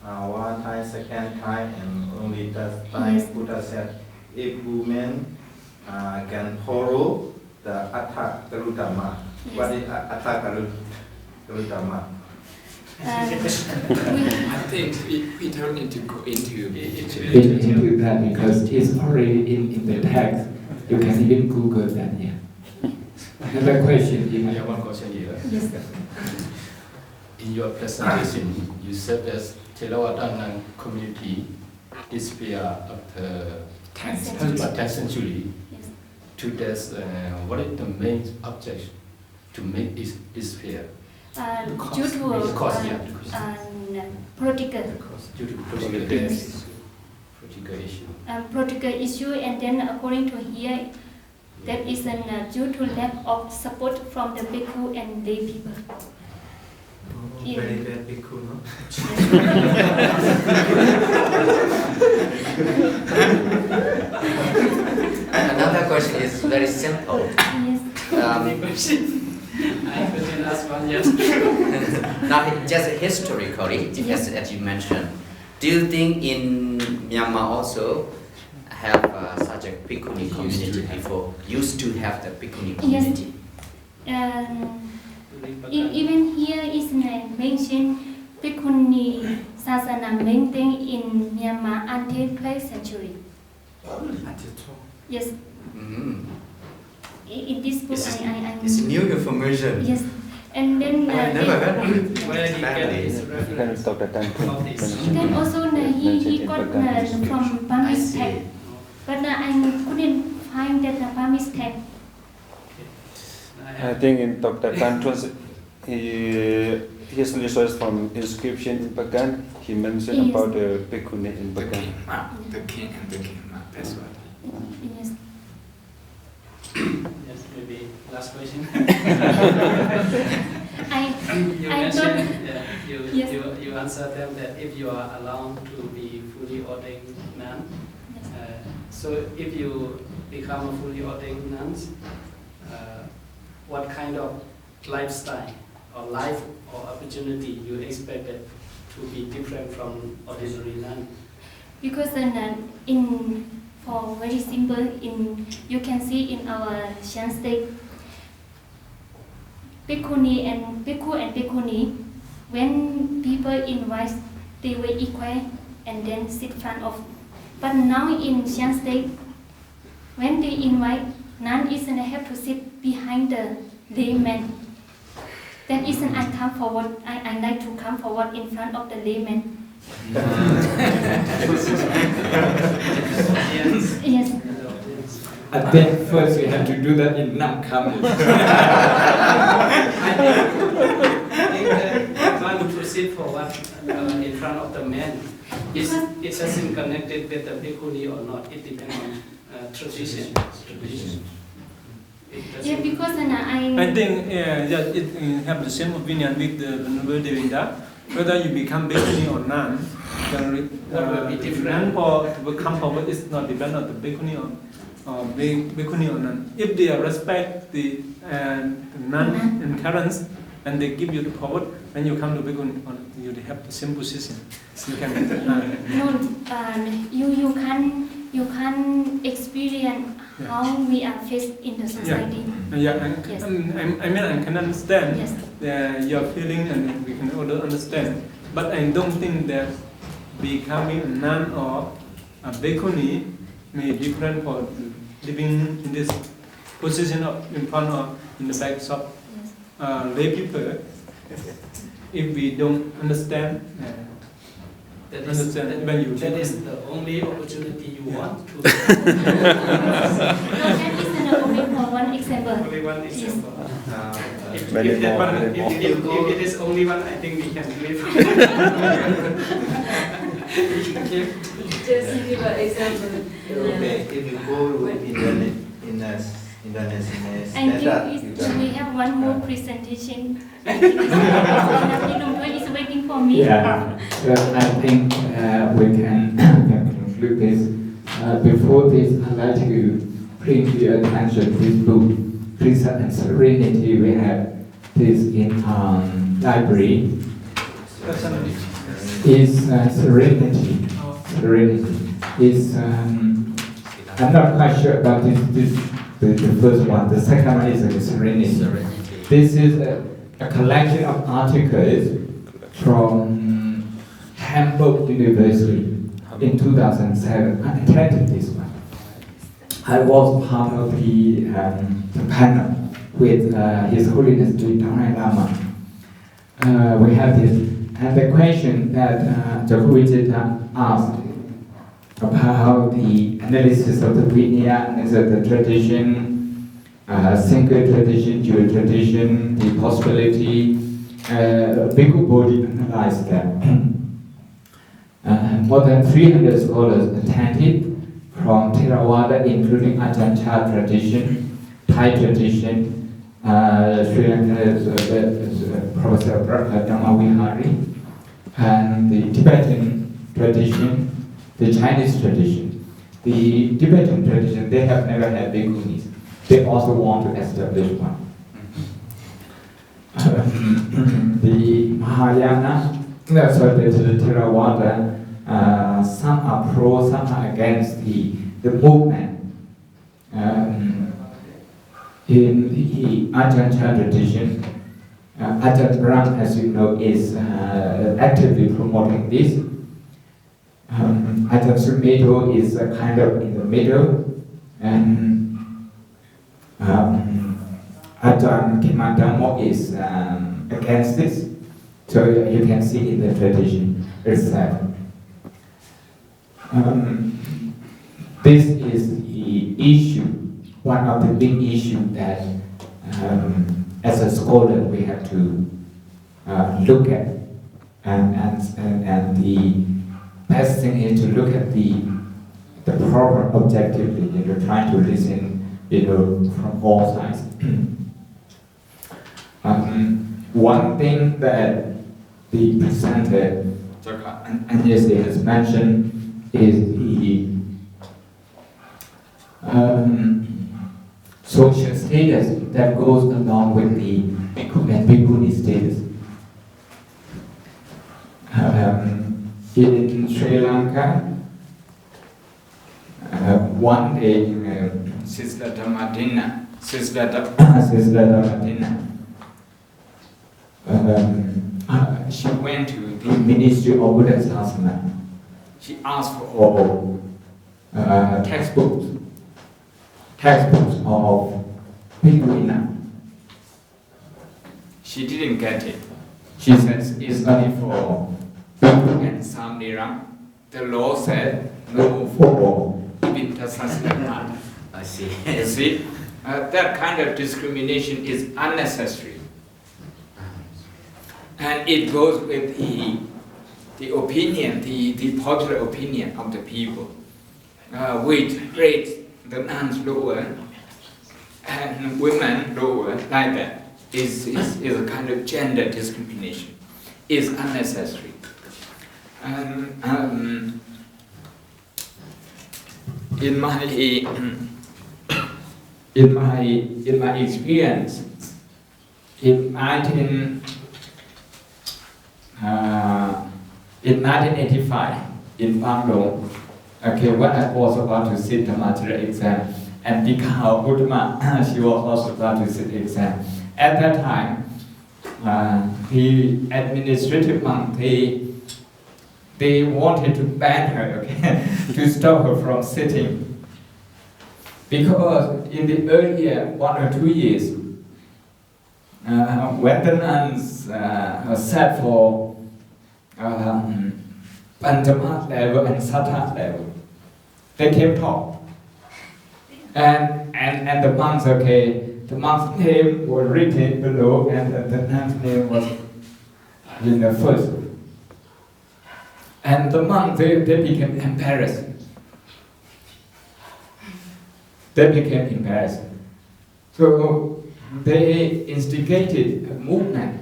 one time, second time, and only that time Yes. Buddha said, if women can follow the Attha Karutama. Yes. What is Attha Karutama? I think we don't need to go into into that because it's already in the text. You can even Google that. Yeah. Another question. I have one question here. Yes. In your presentation, you said that Theravada community disappeared after 10th century. Yes. To this, what is the main object to make it disappear? Due to The cost, yeah. political. Due to political issue. Political issue, and then according to here, that is due to lack of support from the bhikkhu and lay people. Very bad bhikkhu, no? Another question is very simple. Yes. I couldn't ask one yet. Now, just historically, as you mentioned, do you think in Myanmar also have such a bhikkhuni community before? Used to have the bhikkhuni community? Even here is mentioned bhikkhuni sasana maintained in Myanmar until 12th century. Yes. Mm. In this book, It's new information. Yes. And then I never heard it. Where did he get his reference of this? then also he got from Burmese text, but I couldn't find that Burmese text. I think in Dr. Tantras, his research from inscription in Bagan, he mentioned Yes. about the bhikkhuni in The Bagan. king, the king and the king, that's what. Yes. Yes, maybe last question. You I mentioned, thought yes. you answered them that if you are allowed to be fully ordained nun, so if you become a fully ordained nun, what kind of lifestyle or life or opportunity you expected to be different from ordinary nun? Because for very simple, you can see in our Shan state, bhikkhuni and bhikkhuni, when people invite, they were equal and then sit front of. But now in Shan state, when they invite, nun isn't have to sit behind the layman. That isn't I come forward. I like to come forward in front of the layman. Yes. I think first you have to do that in non-communist. I think that I will proceed forward in front of the man. It doesn't connected with the bhikkhuni or not. It depends on tradition. Yeah, because I think it have the same opinion with the Venerable Devinda. Whether you become bhikkhuni or nun, What will be different? to become forward is not depend on the bhikkhuni or bhikkhuni or nun. If they respect the nun and parents and they give you the forward, when you come to bhikkhuni, you have the same position. You can. You can experience how we are faced in the society. Yes. I can understand your feeling and we can also understand. But I don't think that becoming a nun or a bhikkhuni may be different for living in this position of in front or in the back of lay people. If we don't understand. That is the only opportunity you want to. No, that is only for one example. Only one example. Yes. If it is only one, I think we can live. Just give an example. Okay, if you go with Indonesia And we have one more presentation. I think is waiting for me. Yeah, so I think we can conclude this. Before this, I'd like to bring to your attention this book, Peace and Serenity. We have this in library. Is Serenity. Serenity is I'm not quite sure about this. The first one. The second one is Serenity. This is a collection of articles from Hamburg University in 2007. I attended this one. I was part of the panel with His Holiness the Dalai Lama. We have this, and the question that Jagurujita asked about the analysis of the Vinaya, the tradition, single tradition, dual tradition, the possibility, Bhikkhu Bodhi analyzed that. More than 300 scholars attended from Theravada, including Ajahn Chah tradition, Thai tradition, Sri Lanka's Professor Dhamma and the Tibetan tradition, the Chinese tradition. The Tibetan tradition, they have never had bhikkhunis. They also want to establish one. The Mahayana, the Theravada, some are pro, some are against the movement. In the Ajahn Chah tradition, Ajahn Brahm, as you know, is actively promoting this. Ajahn Sumedho is kind of in the middle, and Ajahn Kimandamo is against this. So you can see in the tradition itself. This is the issue, one of the big issues that as a scholar we have to look at, and the best thing is to look at the problem objectively, trying to listen, from all sides. One thing that the presenter, Agnes has mentioned, is the social status that goes along with the bhikkhu and bhikkhuni status. In Sri Lanka, one day, Sister Dhammadina, she went to the Ministry of Buddha Sasana. She asked for textbooks of Bhikkhuna. She didn't get it. She says it's only for Bhikkhu and Samnira. The law said no for Ibita Sasana. I see. You see, that kind of discrimination is unnecessary. And it goes with the opinion, the popular opinion of the people, which rates the nuns lower and women lower, like that, is a kind of gender discrimination, is unnecessary. In my experience, in 1985 in Bandung, okay, when I was about to sit the material exam, and Dikao Buddhama, she was also about to sit the exam. At that time, the administrative monk, they wanted to ban her, okay, to stop her from sitting. Because in the earlier 1 or 2 years, when the nuns sat for Panchamat level and Satthat level, they came top. And the monks, okay, the monk's name was written below, and the nun's name was in the first. And the monks, they became embarrassed. They became embarrassed. So they instigated a movement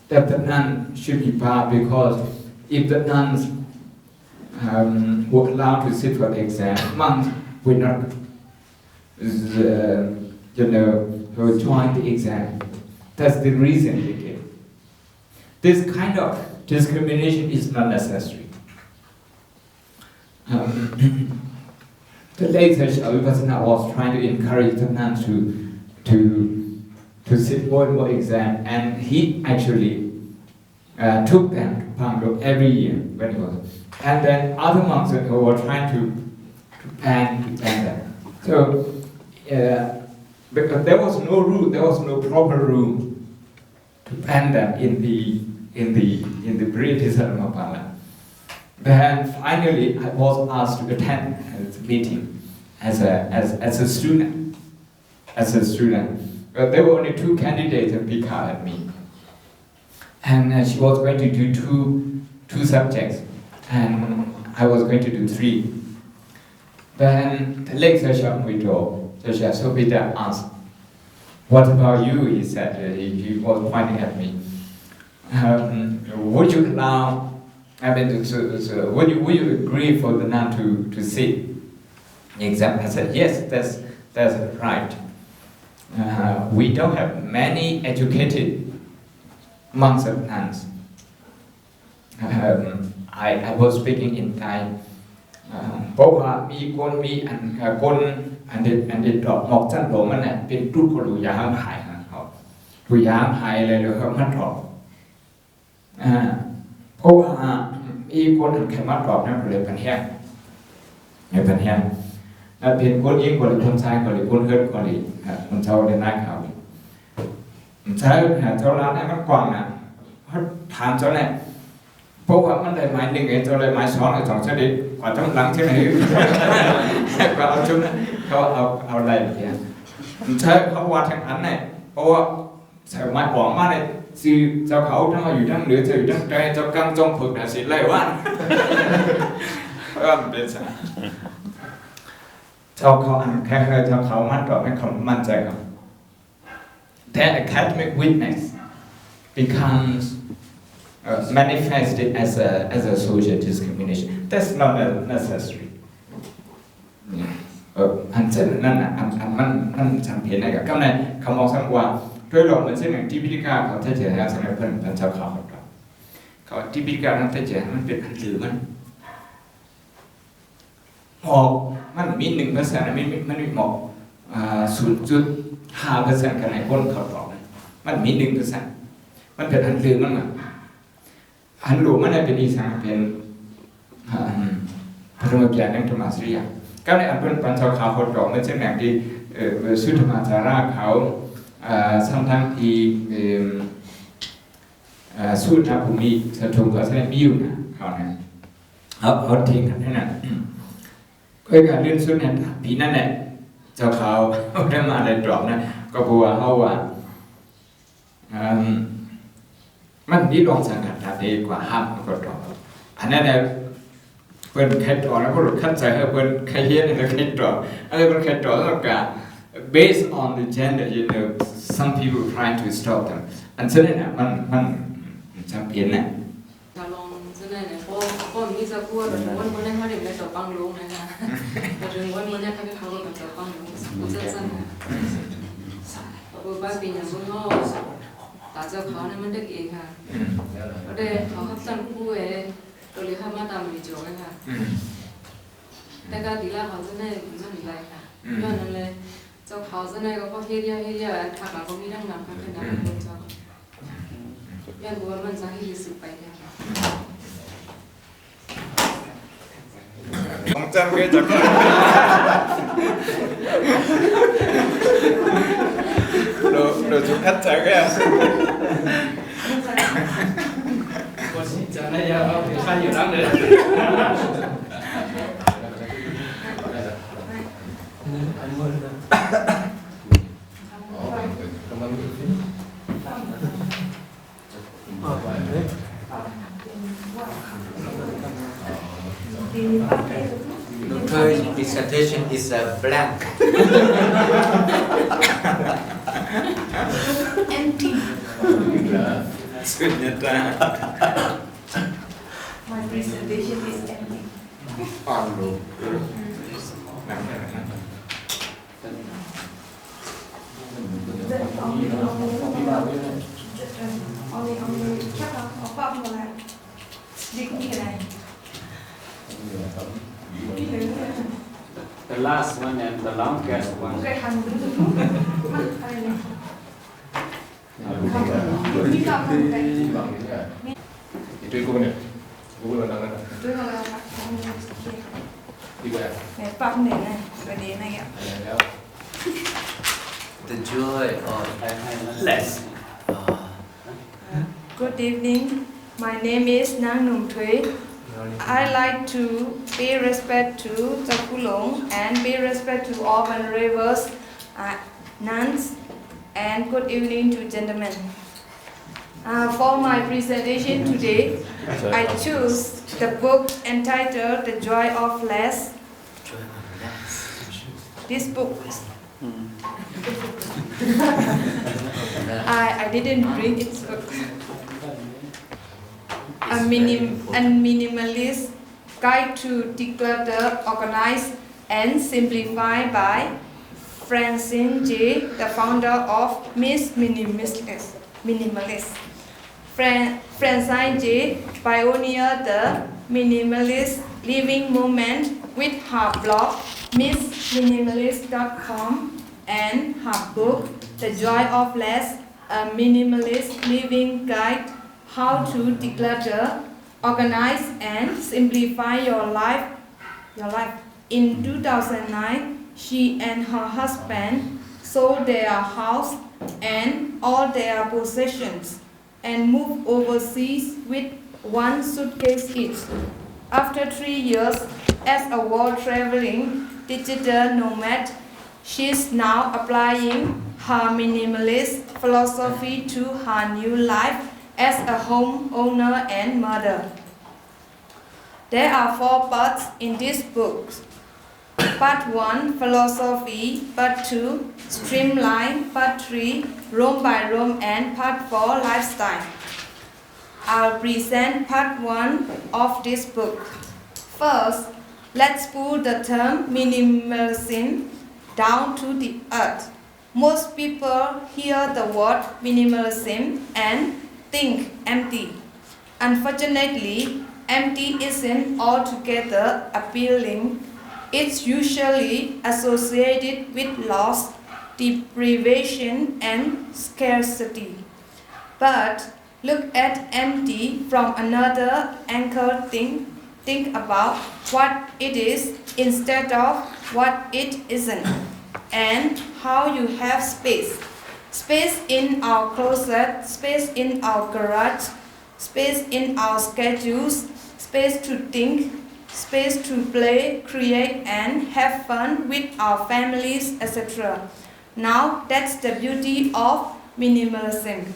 that the nuns should be barred, because if the nuns were allowed to sit for the exam, monks would not, join the exam. That's the reason they gave. This kind of discrimination is not necessary. The later Vipassana was trying to encourage the nuns to sit more and more exam, and he actually took them to Pangdo every year when he was. And then other monks were trying to ban them. So because there was no rule, there was no proper rule to ban them in the British Dharmapala. Then finally, I was asked to attend the meeting as a student. There were only 2 candidates at Pika and me, and she was going to do two subjects, and I was going to do 3. Then the lecturer so Peter asked, "What about you?" He said. He was pointing at me. Would you allow? Would you agree for the nun to sit exam? I said, yes, that's right. We don't have many educated monks and nuns. I was speaking in Thai. เพราะว่ามีคนมีอันเด็ดดอกหมอกจันโหลมันเนี่ยเป็นตุ้นคนดูยามหายนะครับดูยามหายเลยแล้วก็มันถอดเพราะว่ามีคนอันแค่มาตอบนั่นเลยพันแห้งแล้วเป็นคนยิงคนหรือคนชายคนหรือคนเฮิร์ตคนหรือคนเช่าเดินได้เขาใช้เจ้าร้านนั้นมันกว้างนะเขาถามเจ้าเนี่ยเพราะว่ามันได้หมาย1เจ้าเลยหมาย2หรือ2เช่นเดียวกว่าต้องหลังเช่นไหนก็เอาชุดนั้นเขาเอาอะไรอย่างเงี้ยใช้เขาวาดทางอันเนี่ยเพราะว่าใส่ไม้หวงมาเนี่ยคือเจ้าเขาทั้งอยู่ทั้งเหนืออยู่ทั้งใต้เจ้ากำจงฝึกนะสิไล่ว่านมันเป็นสังเจ้าเขาอันแค่เจ้าเขามั่นต่อให้เขามั่นใจครับ Their academic witness becomes manifested as a social discrimination. That's not necessary. อันเช่นนั่นน่ะมันจำเป็นนะครับก็ในคำมองสังว่าด้วยเราเหมือนเช่นอย่างที่พิธีการเขาเฉยๆสมัยเพิ่นเจ้าเขาเขาที่พิธีการนั้นเฉยๆมันเป็นอันหรือมันหมอกมันมี1%มันมีหมอก0.5% กันในคนเขาตอบมันมี 1% มันเป็นอันหรือมันอันหลวงมันเป็นอีสังเป็นพระธรรมแปลงธรรมสริยาก็ในอันเป็นปัญจเขาเขาตอบเหมือนเช่นอย่างที่สุธรรมจาราเขาทั้งที่สูตรนะผมมีสะทุงก็แสดงมีอยู่นะเขาทิ้งกันนั่นน่ะก็การเลื่อนสูตรเนี่ยผีนั่นแหละ เจ้าเขาได้มาได้ดรอปนะก็เพราะว่าเขาว่ามันดีลองสังกัดได้กว่าห้ามก็ดรอปอันนั้นเนี่ยเพิ่นแค่ดรอปแล้วก็หลุดขั้นใจให้เพิ่นแค่เฮียนแล้วแค่ดรอปอะไรเพิ่นแค่ดรอปแล้วก็ based on the gender some people trying to stop them อันเช่นนั้นมันจำเป็นนะ เราลองเช่นนั้นเนี่ยเพราะมีสักคนวันนั้นเขาเด็กได้ต่อปังลงนะคะแต่ถึงวันนี้เนี่ยเขาไม่เขาก็ต่อปังลงพูดสั้นๆนะเพราะว่าปีอย่างพวกเขาตาเจ้าเขาเนี่ยมันเด็กเองค่ะก็ได้เขาขับสั้นคู่เอตัวเล็กเข้ามาตามวิจารณ์ค่ะแต่การตีละเขาเช่นนั้นมันอะไรค่ะย้อนนั่นเลยเจ้าเขาเช่นนั้นก็เฮียถักหลังก็มีดังนำค่ะเป็นอะไรเจ้าย้อนว่ามันจะให้รู้สึกไปเนี่ย ของจำก็จะเราจุดคัดใจก็ว่าสิจะได้ยาวเอาถึงขั้นอยู่นั่งเลย Her presentation is blank. Empty. My presentation is empty. Only chắc là có bông rồi. Đi cũng như này. The last one and the longest one. Cái hành đứng từ mắt đây này. Đi cầm không cái. Tôi cô này. Cô là đang Tôi là đi về. này bông này này, cái đế này ạ. The joy of less. Good evening. My name is Nang Nung Thuy. I like to pay respect to the Kulong and pay respect to all venerable nuns, and good evening to gentlemen. For my presentation today, I choose the book entitled The Joy of Less. This book, I didn't bring its book. A minimalist guide to declutter, organize, and simplify by Francine J., the founder of Miss Minimalist. Francine J. pioneered the minimalist living movement with her blog MissMinimalist.com and her book The Joy of Less, a minimalist living guide, how to declutter, organize, and simplify your life. In 2009, she and her husband sold their house and all their possessions and moved overseas with one suitcase each. After 3 years as a world-traveling digital nomad, she's now applying her minimalist philosophy to her new life as a homeowner and mother. There are 4 parts in this book. Part 1, philosophy. Part 2, streamline. Part 3, room by room. And Part 4, lifestyle. I'll present part 1 of this book. First, let's put the term minimalism down to the earth. Most people hear the word minimalism and think empty. Unfortunately, empty isn't altogether appealing. It's usually associated with loss, deprivation, and scarcity. But look at empty from another angle. Think about what it is instead of what it isn't, and how you have space. Space in our closet, space in our garage, space in our schedules, space to think, space to play, create, and have fun with our families, etc. Now, that's the beauty of minimalism.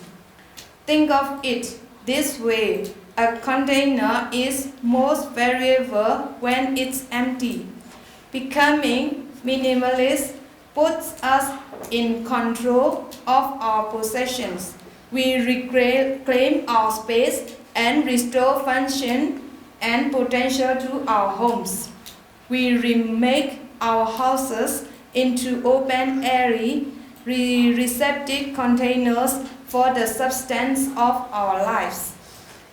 Think of it this way. A container is most valuable when it's empty. Becoming minimalist puts us in control of our possessions. We reclaim our space and restore function and potential to our homes. We remake our houses into open, airy, receptive containers for the substance of our lives.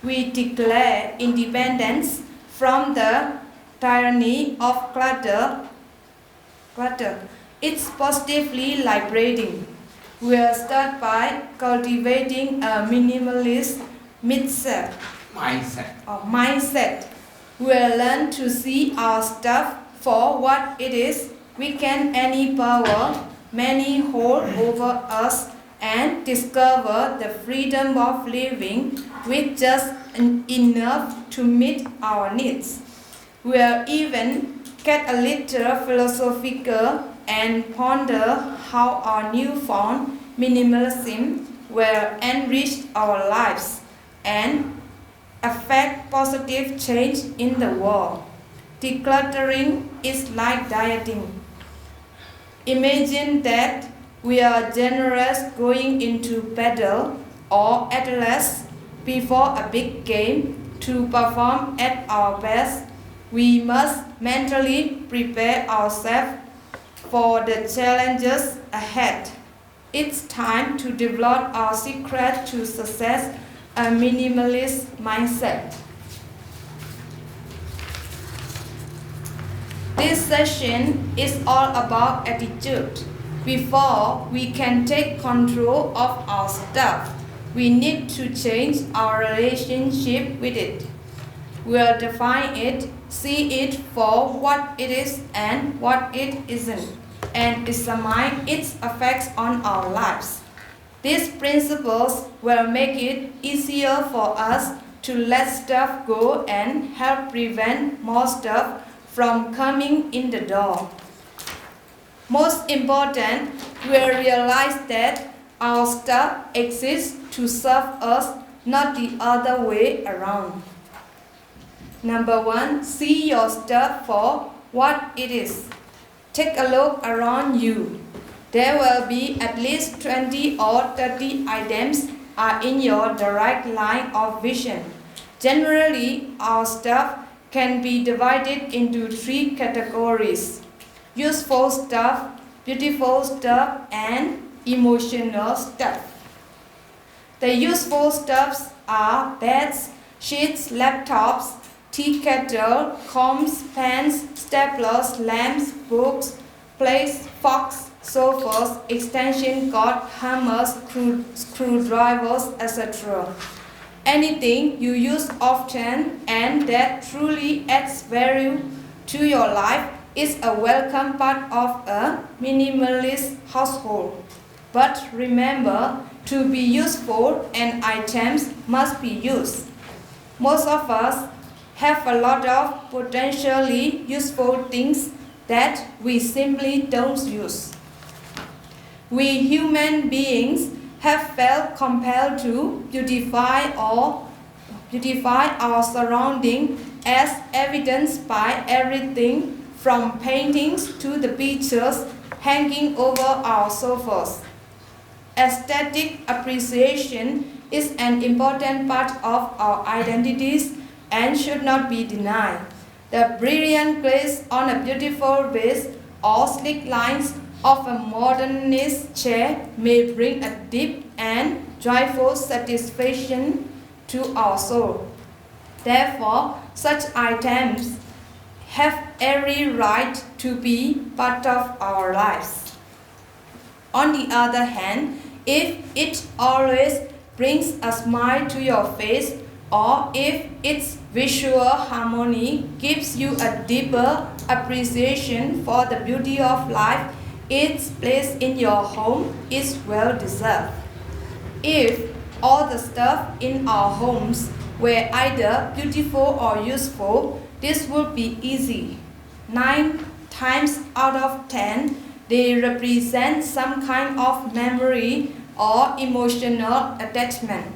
We declare independence from the tyranny of clutter. It's positively liberating. We'll start by cultivating a minimalist mindset. We'll learn to see our stuff for what it is. We can any power many hold over us and discover the freedom of living with just enough to meet our needs. We'll even get a little philosophical and ponder how our newfound minimalism will enrich our lives and affect positive change in the world. Decluttering is like dieting. Imagine that we are generous going into battle or athletes before a big game. To perform at our best, we must mentally prepare ourselves for the challenges ahead. It's time to develop our secret to success, a minimalist mindset. This session is all about attitude. Before we can take control of our stuff, we need to change our relationship with it. We'll define it, see it for what it is and what it isn't, and examine its effects on our lives. These principles will make it easier for us to let stuff go and help prevent more stuff from coming in the door. Most important, we'll realize that our stuff exists to serve us, not the other way around. Number 1, see your stuff for what it is. Take a look around you. There will be at least 20 or 30 items are in your direct line of vision. Generally, our stuff can be divided into 3 categories: useful stuff, beautiful stuff, and emotional stuff. The useful stuffs are beds, sheets, laptops, tea kettle, combs, pens, staplers, lamps, books, plates, forks, sofas, extension cord, hammers, screwdrivers, etc. Anything you use often and that truly adds value to your life is a welcome part of a minimalist household. But remember, to be useful, and items must be used. Most of us have a lot of potentially useful things that we simply don't use. We human beings have felt compelled to beautify our surroundings, as evidenced by everything from paintings to the pictures hanging over our sofas. Aesthetic appreciation is an important part of our identities and should not be denied. The brilliant glaze on a beautiful vase or sleek lines of a modernist chair may bring a deep and joyful satisfaction to our soul. Therefore, such items have every right to be part of our lives. On the other hand, if it always brings a smile to your face, or if its visual harmony gives you a deeper appreciation for the beauty of life, its place in your home is well deserved. If all the stuff in our homes were either beautiful or useful, this would be easy. 9 times out of 10, they represent some kind of memory or emotional attachment.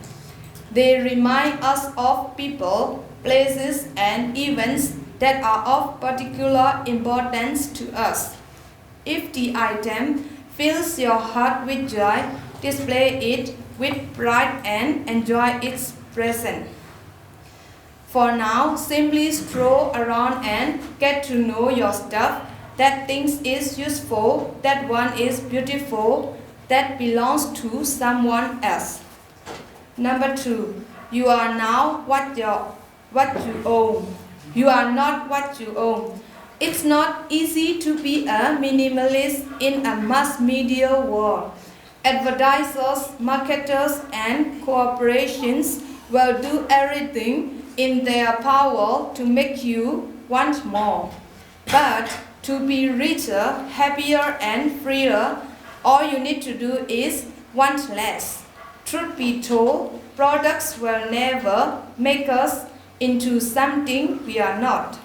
They remind us of people, places, and events that are of particular importance to us. If the item fills your heart with joy, display it with pride and enjoy its presence. For now, simply stroll around and get to know your stuff. That things is useful, that one is beautiful, that belongs to someone else. Number 2, you are now what you own. You are not what you own. It's not easy to be a minimalist in a mass media world. Advertisers, marketers, and corporations will do everything in their power to make you want more. But to be richer, happier, and freer, all you need to do is want less. Truth be told, products will never make us into something we are not.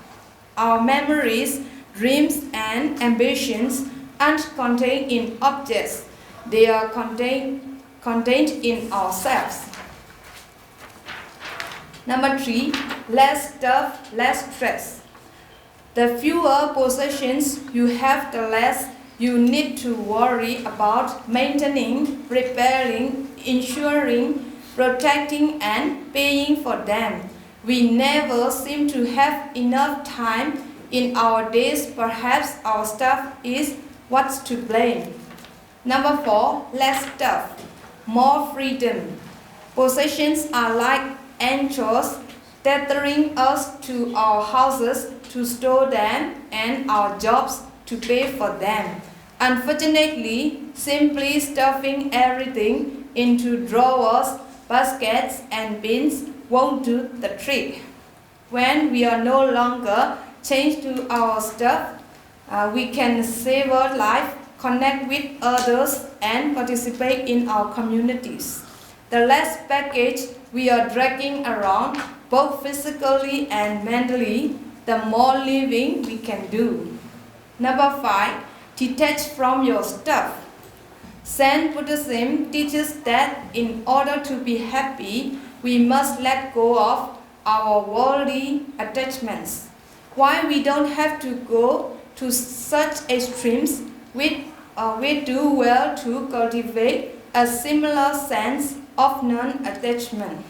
Our memories, dreams, and ambitions aren't contained in objects. They are contained in ourselves. Number 3, less stuff, less stress. The fewer possessions you have, the less you need to worry about maintaining, repairing, insuring, protecting, and paying for them. We never seem to have enough time in our days. Perhaps our stuff is what's to blame. Number 4, less stuff, more freedom. Possessions are like anchors tethering us to our houses to store them and our jobs to pay for them. Unfortunately, simply stuffing everything into drawers, baskets, and bins won't do the trick. When we are no longer chained to our stuff, we can savor life, connect with others, and participate in our communities. The less baggage we are dragging around, both physically and mentally, the more living we can do. Number 5, detach from your stuff. Zen Buddhism teaches that in order to be happy, we must let go of our worldly attachments. While we don't have to go to such extremes, we do well to cultivate a similar sense of non-attachment.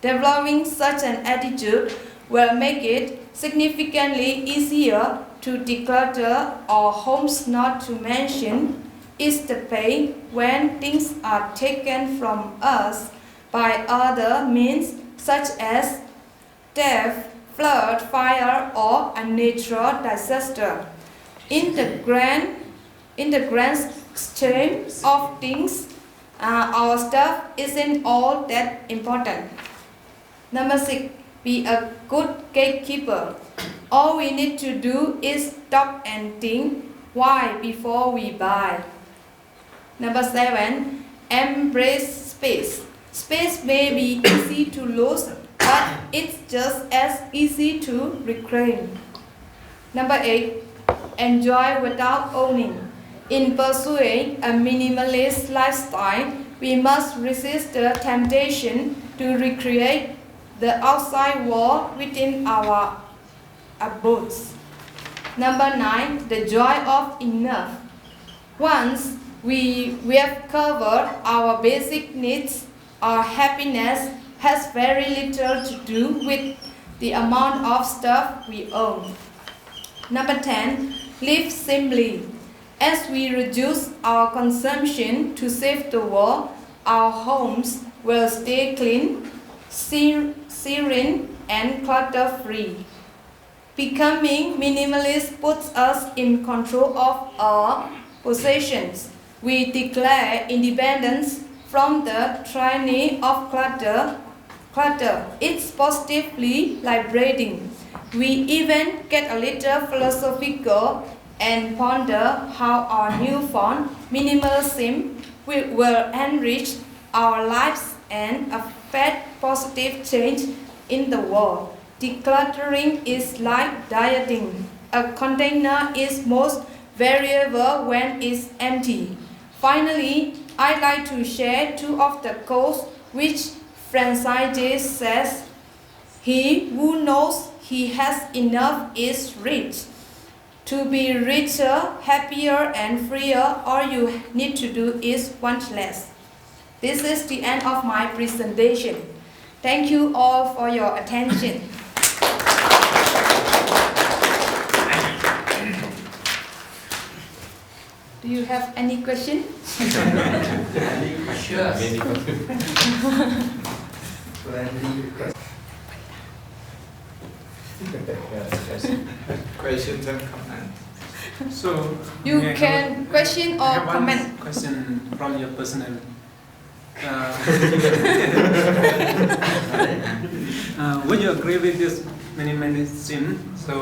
Developing such an attitude will make it significantly easier to declutter our homes, not to mention is the pain when things are taken from us by other means such as death, flood, fire, or a natural disaster. In the grand scheme of things, our stuff isn't all that important. Number 6, be a good gatekeeper. All we need to do is stop and think why before we buy. Number 7, embrace space. Space may be easy to lose, but it's just as easy to reclaim. Number 8, enjoy without owning. In pursuing a minimalist lifestyle, we must resist the temptation to recreate the outside world within our abodes. Number 9, the joy of enough. Once we have covered our basic needs, our happiness has very little to do with the amount of stuff we own. Number 10, live simply. As we reduce our consumption to save the world, our homes will stay clean, serene, and clutter-free. Becoming minimalist puts us in control of our possessions. We declare independence from the tyranny of clutter. It's positively liberating. We even get a little philosophical and ponder how our newfound minimalism will enrich our lives and affect positive change in the world. Decluttering is like dieting. A container is most valuable when it's empty. Finally, I'd like to share two of the quotes which Francis says, "He who knows he has enough is rich. To be richer, happier and freer, all you need to do is want less." This is the end of my presentation. Thank you all for your attention. Do you have any question? Questions and comments. So You may I can question I or have one comment. question from your personal. Would you agree with this minimalism? So,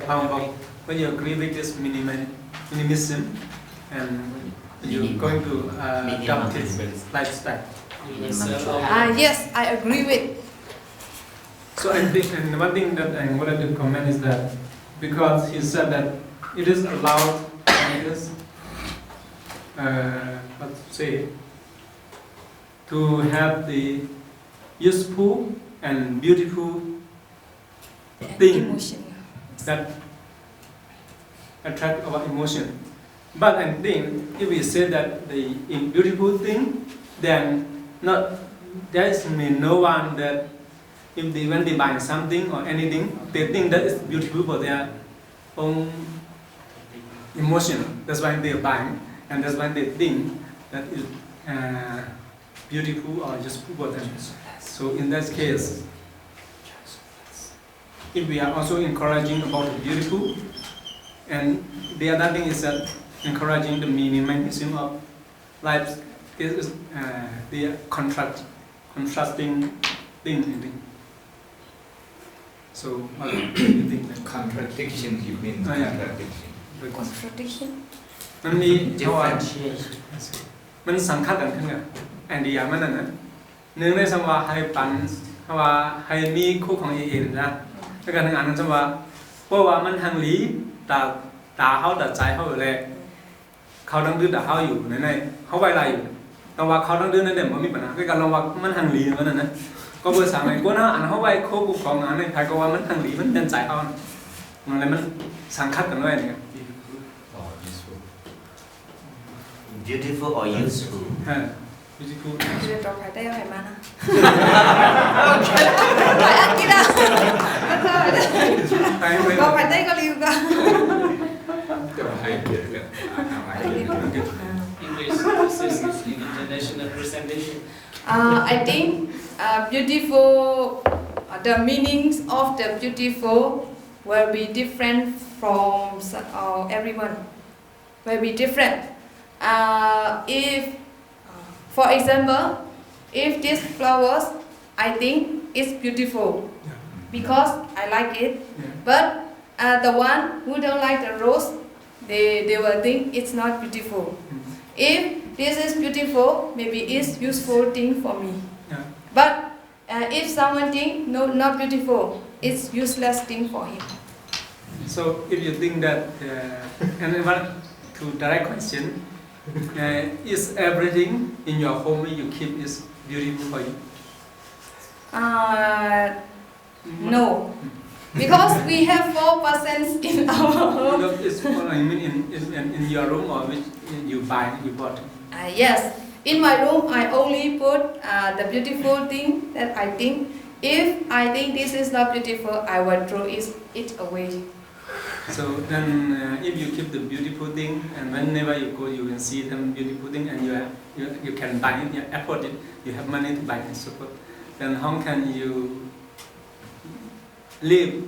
how about would you agree with this minimalism, and you're going to adopt this lifestyle? Yes, I agree with. So I think, and one thing that I wanted to comment is that because he said that it is allowed, and it is what to say, to have the useful and beautiful thing that attract our emotion. But I think if we say that the beautiful thing, then there is no one that if they when they buy something or anything, they think that is beautiful for their own emotion. That's why they are buying, and that's why they think that is beautiful or useful for them. So in that case, if we are also encouraging about the beautiful, and the other thing is that encouraging the minimalism of life, this is the contrasting thing. So what do you think? Contradiction, you mean contradiction? Contradiction. มันมีมันสังคัดกันขึ้นกับไอเดียมันนั่นนะเนื่องในสมว่าให้ปันว่าให้มีคู่ของเองนะแล้วก็ทางอันนั้นสมว่าเพราะว่ามันทางหลีตาเขาแต่ใจเขาอยู่เลยเขาต้องดื้อแต่เขาอยู่ในเขาไวไรอยู่แต่ว่าเขาต้องดื้อนั่นเดี๋ยวมันมีปัญหาด้วยกันเราว่ามันทางหลีมันนั่นนะก็เบอร์สามไอ้กูน่าอันเขาไวโคกุกของอันนี้ใครก็ว่ามันทางหลีมันเดินใจเขามันอะไรมันสังคัดกันด้วยเนี่ย Beautiful or useful? Beautiful. Chưa trò phải tay phải mà nè. Phải ăn kia đâu. Có phải tay có liu cơ. English, this is international presentation. I think beautiful, the meanings of the beautiful will be different from everyone. Will be different. If, for example, if these flowers, I think it's beautiful because I like it. But the one who don't like the rose, they will think it's not beautiful. If this is beautiful, maybe it's useful thing for me. But if someone think no, not beautiful, it's useless thing for him. So if you think that, and I want to direct question, is everything in your home you keep is beautiful for you? No, because we have 4% in our home. No, it's what I mean in your room or which you bought. Yes, in my room I only put the beautiful thing that I think. If I think this is not beautiful, I will throw it away. So then, if you keep the beautiful thing, and whenever you go, you can see them beautiful thing, and you can buy it, you afford it, you have money to buy it, so forth. Then how can you live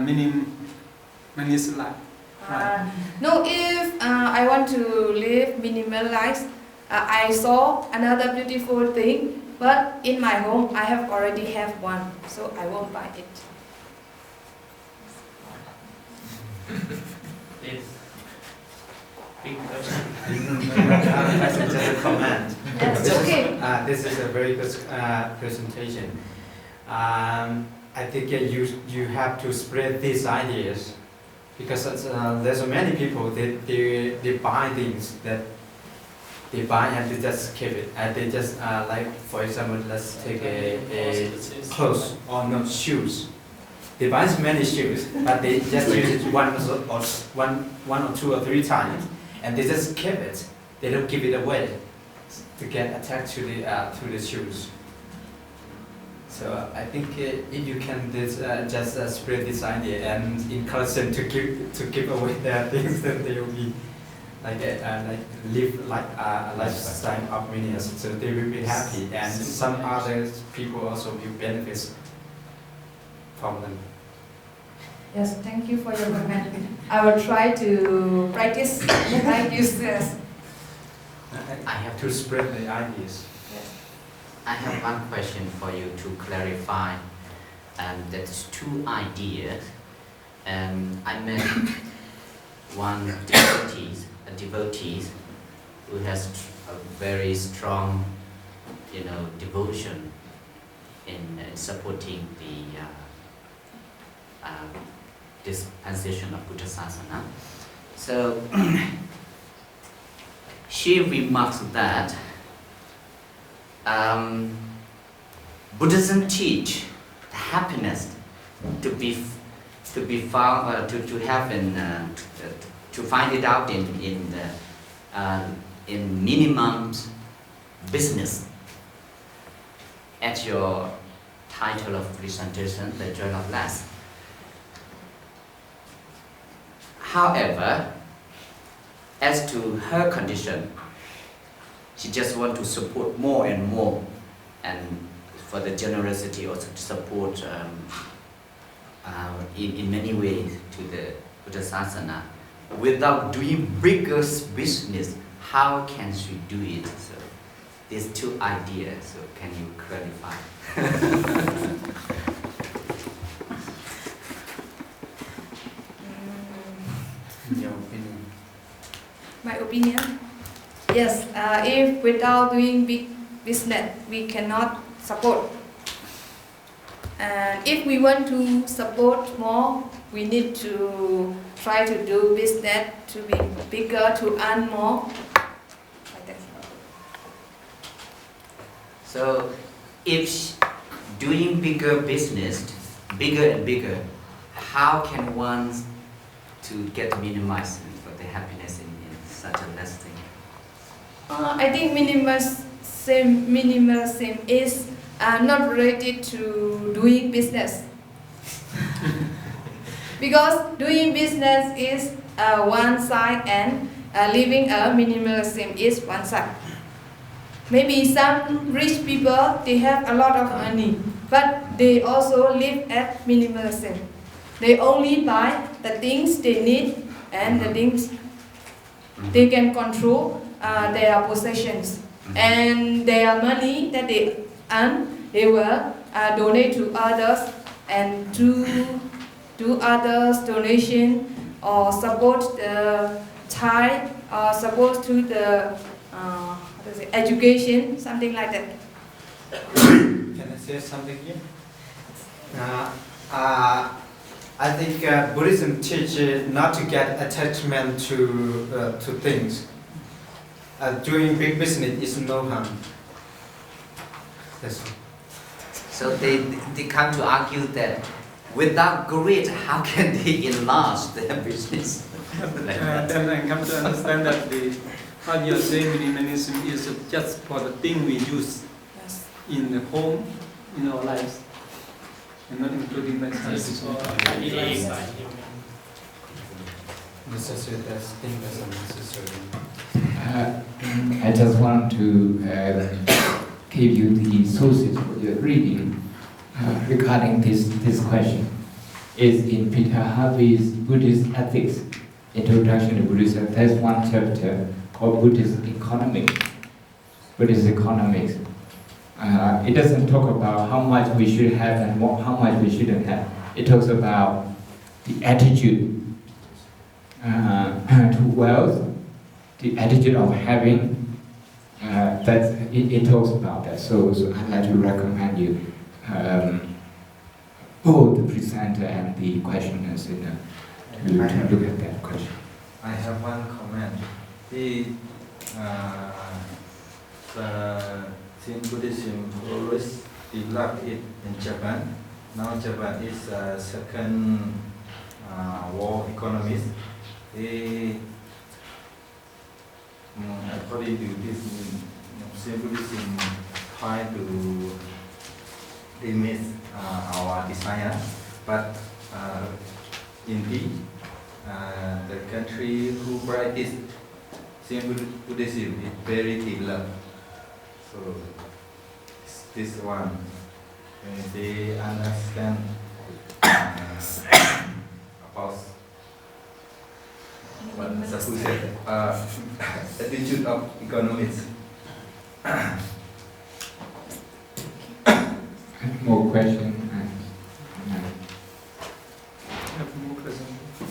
minimalist life? No, if I want to live minimalist, I saw another beautiful thing, but in my home I have already have one, so I won't buy it. Yes. Big question. Just a comment. Yes, okay. This is a very good presentation. I think you have to spread these ideas, because there's many people they buy things that they buy and they just keep it, and they just like, for example, let's take a clothes or not shoes. They buy so many shoes, but they just use it one or two or three times, and they just keep it. They don't give it away to get attached to the shoes. So I think if you can just spread this idea and encourage them to give away their things, then they will be like live like a lifestyle of millionaires. So they will be happy, and some other people also will benefit from them. Yes, thank you for your comment. I will try to practice like you said. I have to spread the ideas. I have one question for you to clarify, and that's two ideas. I met one devotee who has a very strong, devotion in supporting the dispensation of Buddha Sasana. So she remarks that Buddhism teach the happiness to be found, to have to find it out in minimum business. At your title of presentation, the Joy of Less. However, as to her condition, she just wants to support more and more, and for the generosity also to support in many ways to the Buddha Sasana. Without doing bigger business, how can she do it? So these two ideas, so can you clarify? Your opinion? My opinion? Yes, if without doing big business, we cannot support. And if we want to support more, we need to try to do business to be bigger, to earn more. Like that. So, if doing bigger business, bigger and bigger, how can one to get minimized for the happiness in such a less thing? I think minimalism is not related to doing business. Because doing business is one side, and living a minimalism is one side. Maybe some rich people, they have a lot of money, but they also live at minimalism. They only buy the things they need and the things they can control their possessions. And their money that they earn, they will donate to others, and do others donation or support the child or support to the education, something like that. Can I say something here? I think Buddhism teaches not to get attachment to things. Doing big business is no harm. That's all. So they come to argue that without greed, how can they enlarge their business? Then I come to understand that what you are saying minimalism is just for the thing we use in the home, in our lives, and not including the services or necessary, that's thing that's unnecessary. I just want to give you the sources for your reading regarding this question. Is in Peter Harvey's Buddhist Ethics, Introduction to Buddhism. There's one chapter called Buddhist Economics. Buddhist Economics. It doesn't talk about how much we should have and how much we shouldn't have. It talks about the attitude to wealth, the attitude of having. It talks about that. So I'd like to recommend you Oh, the presenter and the questioners in to look at that question. I have one comment. Zen Buddhism always developed it in Japan. Now Japan is second world economy. According to this, Zen Buddhism try to limit our desire, but indeed the country who practice Zen Buddhism is very developed. So this one, when they understand about what Sasu said, attitude of economics. More question?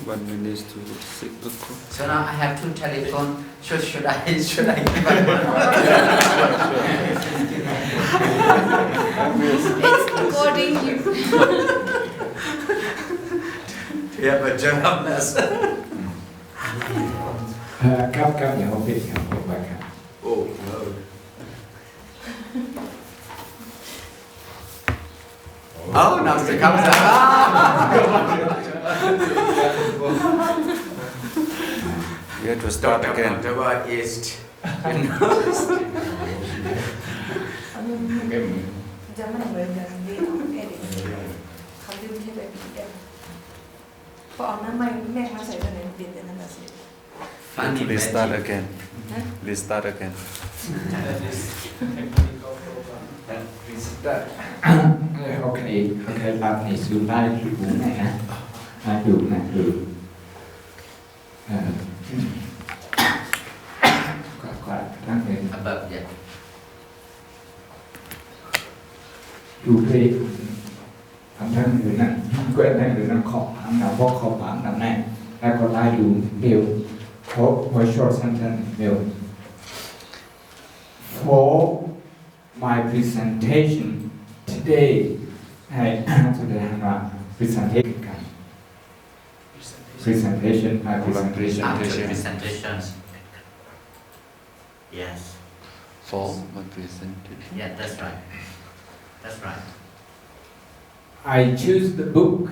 One minute to sit. So now I have two telephones. Should I give up one? It's recording you. We have a journalist. Cấp nhà hậu việt không phải cả. Oh no. Oh, now it comes You have to start again. The word is. Please start again. Please start again. Okay, bạn này xuống like cái vụ này nè, được nè, được. Có đang về. Above, yeah. Đủ thế, thằng thân người nè, quen thân người nè khó, thằng nào có khó bán thằng này, ta còn lại đủ đều, for short sentence đều. For my presentation today, Presentations. Yes. For my presentation. Yeah, that's right. That's right. I choose the book.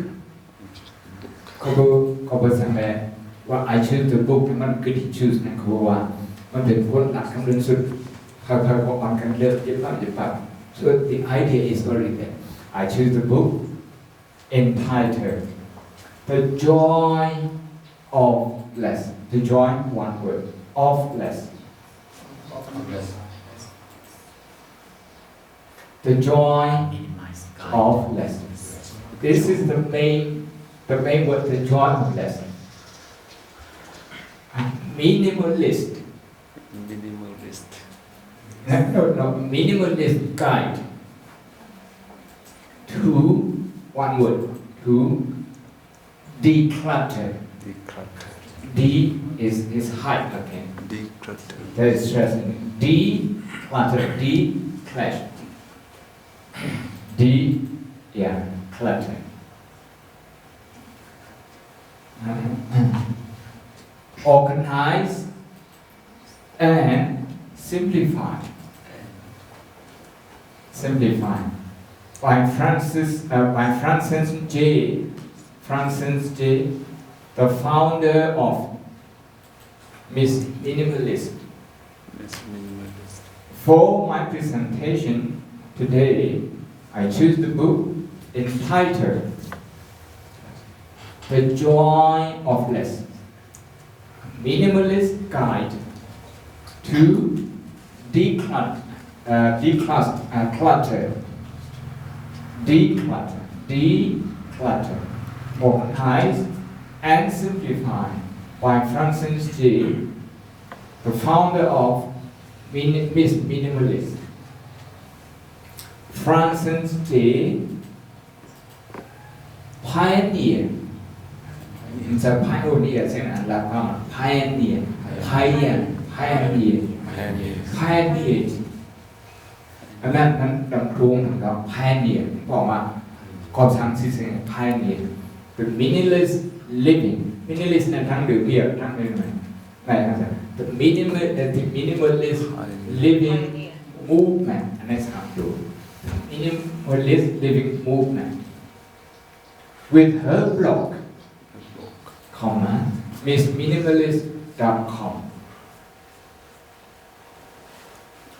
Well, I choose the book. Man cứ đi choose này côว่ามันเป็นผลหลักของเรื่องสุดค่อยๆบอกกันเลือกเยอะมาก So the idea is very there. I choose the book entitled The Joy of Less. The joy, one word, of less. The joy of less. This is the main word, the joy of less. Minimalist. Minimalist. No, minimalist guide to, one word, to declutter. Declutter. D is height, okay. Declutter. That is stressing. Declutter, declash. Clutter. Organize and simplify. Simplify. By Francis J. The founder of Miss Minimalist. For my presentation today, I choose the book entitled The Joy of Less. Minimalist Guide to Declutter, organize and simplify by Francis J., the founder of Miss Minimalist. Francis J. Pioneer. It's a pioneer, pioneer. And then the room pioneer. có sang si sinh pioneer the meaningless living meaningless là thằng điều kia thằng điều này the minimalist living movement and that's how to minimalist living movement with her blog comma minimalist.com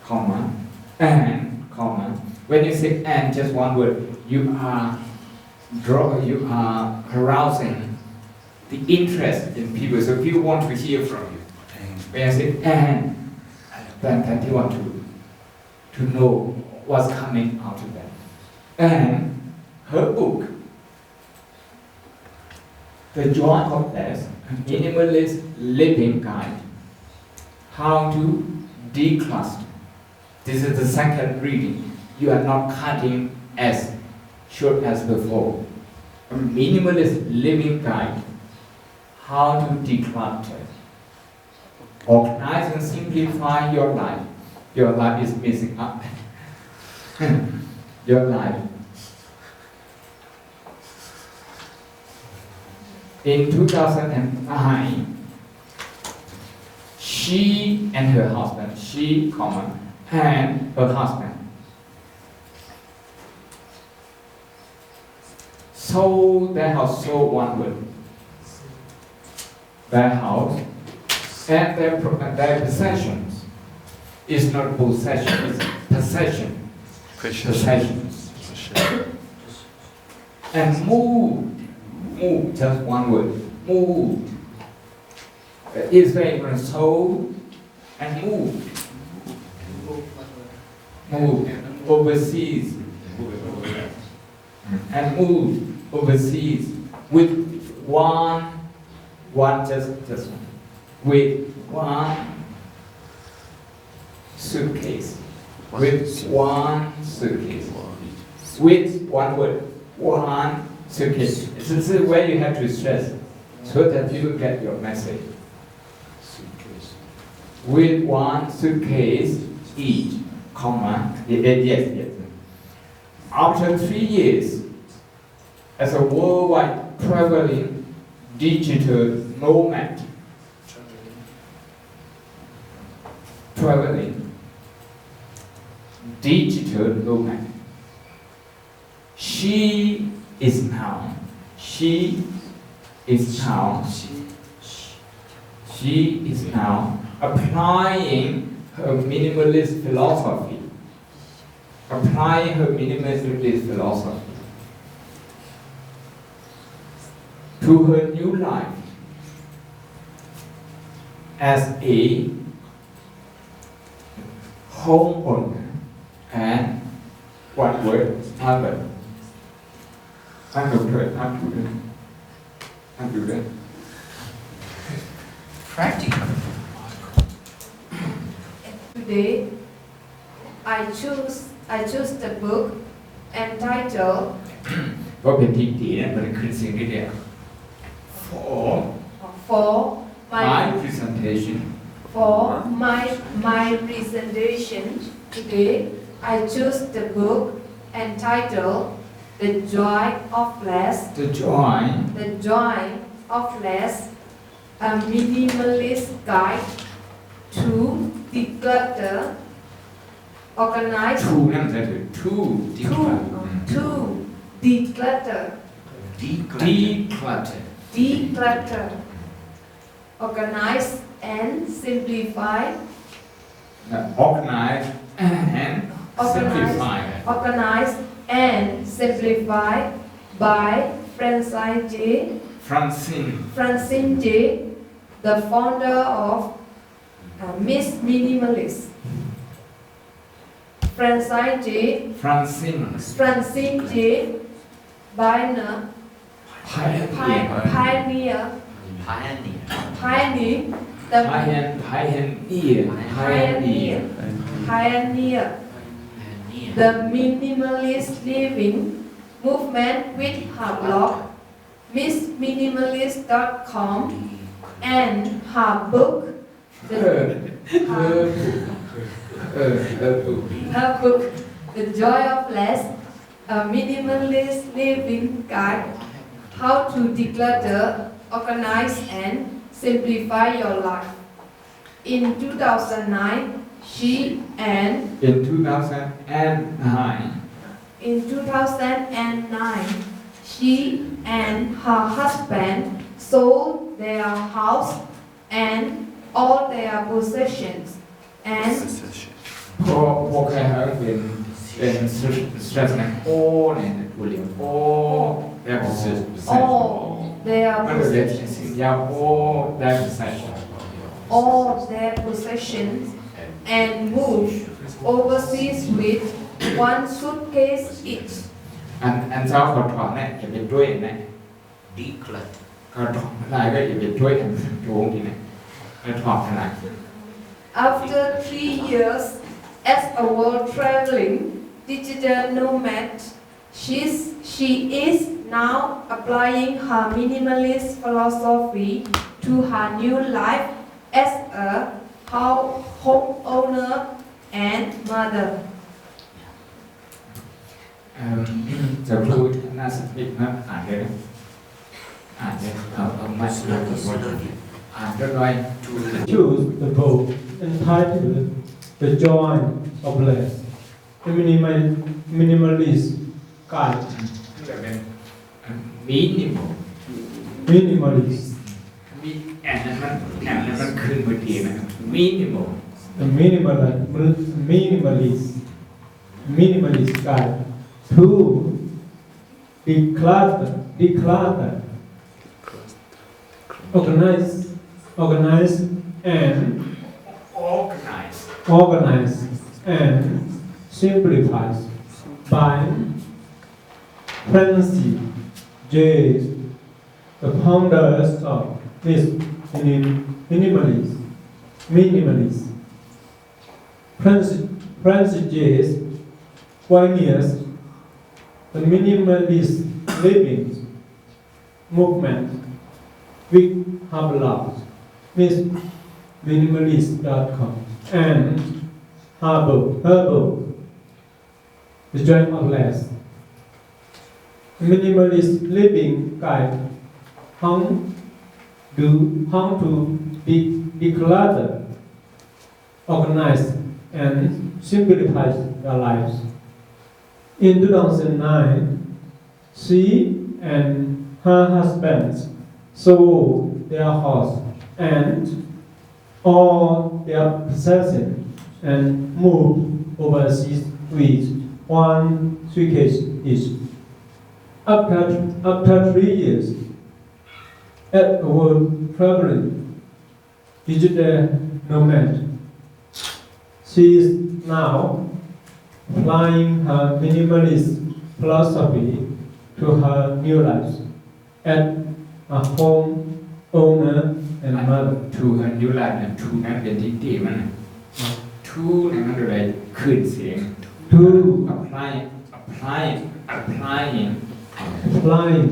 comma and comma when you say and just one word you are arousing the interest in people so people want to hear from you when I say and then you want to know what's coming out of that and her book The Joy of Less, a Minimalist Living Guide, How to Decluster. This is the second reading. You are not cutting as short as before. A Minimalist Living Guide, How to Declutter. Organize and simplify your life. Your life is messing up. Your life. In 2009, she and her husband, she, and her husband, sold their house, sold one word, their house, and their possessions. It's not possession, it's possession. Possessions. And moved, just one word, moved. It's very important, sold and moved. Moved overseas. And moved overseas with one just with one suitcase. With one suitcase. With one word, one suitcase. This is where you have to stress so that you get your message. With one suitcase each, yes. After 3 years, as a worldwide traveling digital nomad, she is now applying her minimalist philosophy. To her new life as a homeowner and one word, mother. Practical. Today, I choose the book entitled Cóเป็นที่ดีนะมันขึ้นเสียงนิดเดียว For my presentation. Today, I choose the book entitled The Joy of Less. The Joy of Less, a minimalist guide to declutter, organize. To declutter, organize and simplify. Organize and simplify by Francine J, the founder of Miss Minimalist. Francine J, pioneer, the minimalist living movement with her blog, minimalist.com, and her book, The Joy of Less, a minimalist living guide, how to declutter, organize and simplify your life. In 2009, she and In 2009, she and her husband sold their house and all their possessions and พวกใครเขาเป็นสถานะโอ้เนี่ยตัวเรียกโอ้ได้ภาษา all their มันเรียก possessions, สิ่งยาวโอ้ได้ภาษา all their possessions and moved overseas with one suitcase each. อันเจ้าเขาถอนเนี่ยจะเป็นด้วยนะ Declutter. เขาถอนอะไรก็จะเป็นด้วยอันโจงที่เนี่ยถอนอะไร After 3 years as a world traveling digital nomad, she is now applying her minimalist philosophy to her new life as a homeowner and mother. จะพูดน่าสนใจนะอ่านเลยนะอ่านเลยเอามาอ่านด้วย Choose the book entitled The Joy of Less, a minimalist guide. มีนิม Minimalist, มีแอนนั้นมันขึ้นเมื่อกี้นะครับมีนิม a minimalist guide to declutter, organize and organize and simplify by Francis J. The founders of this minimalist. Francis J. pioneers the minimalist living movement with her blog, minimalist.com, and her book, The Joy of Less. Minimalist living guide, how to declutter, organize, and simplify their lives. In 2009, she and her husband sold their house and all their possessions and moved overseas with one suitcase each. After 3 years at a world traveling digital nomad, she is now applying her minimalist philosophy to her new life as a home owner and mother. ทูอันยุลาเนี่ยทูนั้นเป็นที่ดีมันทูเนี่ยมันอะไรขึ้นเสียง To applying applying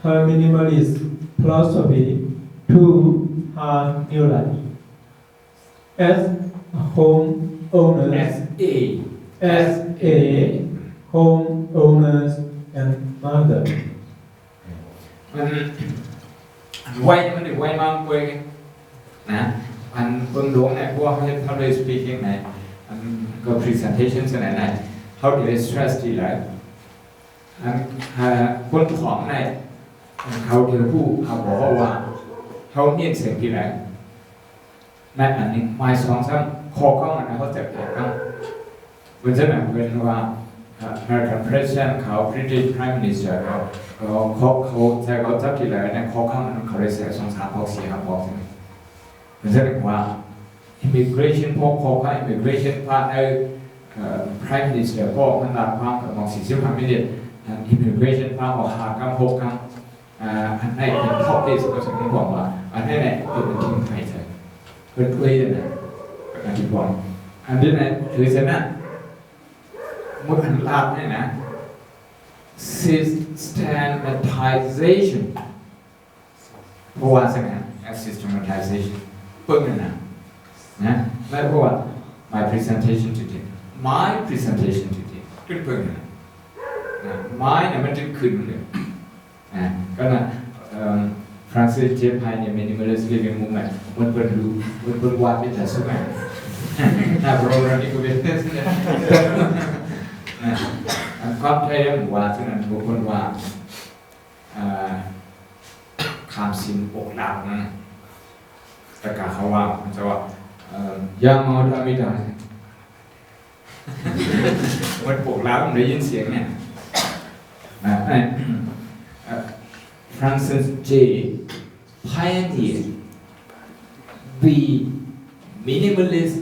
her minimalist philosophy to her new life as a home owner, as a home owners and mother. มันไว้มันได้ไว้มากเว้ยนะอันเบื้องหลวงเนี่ยพวกให้เขาได้ speaking ไหนอันก็ presentation ไหนไหนเขาได้ stress ที่ไหนอันคนของไหนเขาเดี๋ยวผู้เขาบอกว่าเขาเนี่ยเสียงที่ไหนแม้อันนี้ไม่สองซ้ำคอเข้ามันเขาจะเกิดกันเพราะฉะนั้นเป็นว่า American President เขา British Prime Minister เขาจะเขาจับที่ไหนเนี่ยคอเข้ามันเขาได้เสียสองสามพอเสียครับพอใช่ไหมเพราะฉะนั้นว่า immigration พวกคอเข้า immigration พาPrime Minister พวกมันหลักความกับมอง45 million immigration พาออกหาคำพบคำอันไหนเป็น top list ก็จะบอกว่าอันไหนเนี่ยเป็นทีมไทยใช่เพื่อนคุยกันนะอันที่บอกอันนี้เนี่ยคือฉะนั้นเมื่ออันลาบเนี่ยนะ systematization เพราะว่าใช่ไหม systematization เพิ่มเลยนะและเพราะว่า my presentation today ก็เพิ่มเลยนะ ไม้เนี่ยมันจะขึ้นเลยก็นะฟรานซิสเจฟไฮเนี่ย minimalist living movement มันเป็นรูมันเป็นวาดเป็นแต่สุดนะโปรแกรมนี้ก็เป็นความพยายามวาดฉะนั้นบุคคลว่าคำสินปกดาบนั่นแต่การเขาว่ามันจะว่ายังเอาทำไม่ได้มันปกดาบมันได้ยินเสียงเนี่ยFrancis J. pioneered the minimalist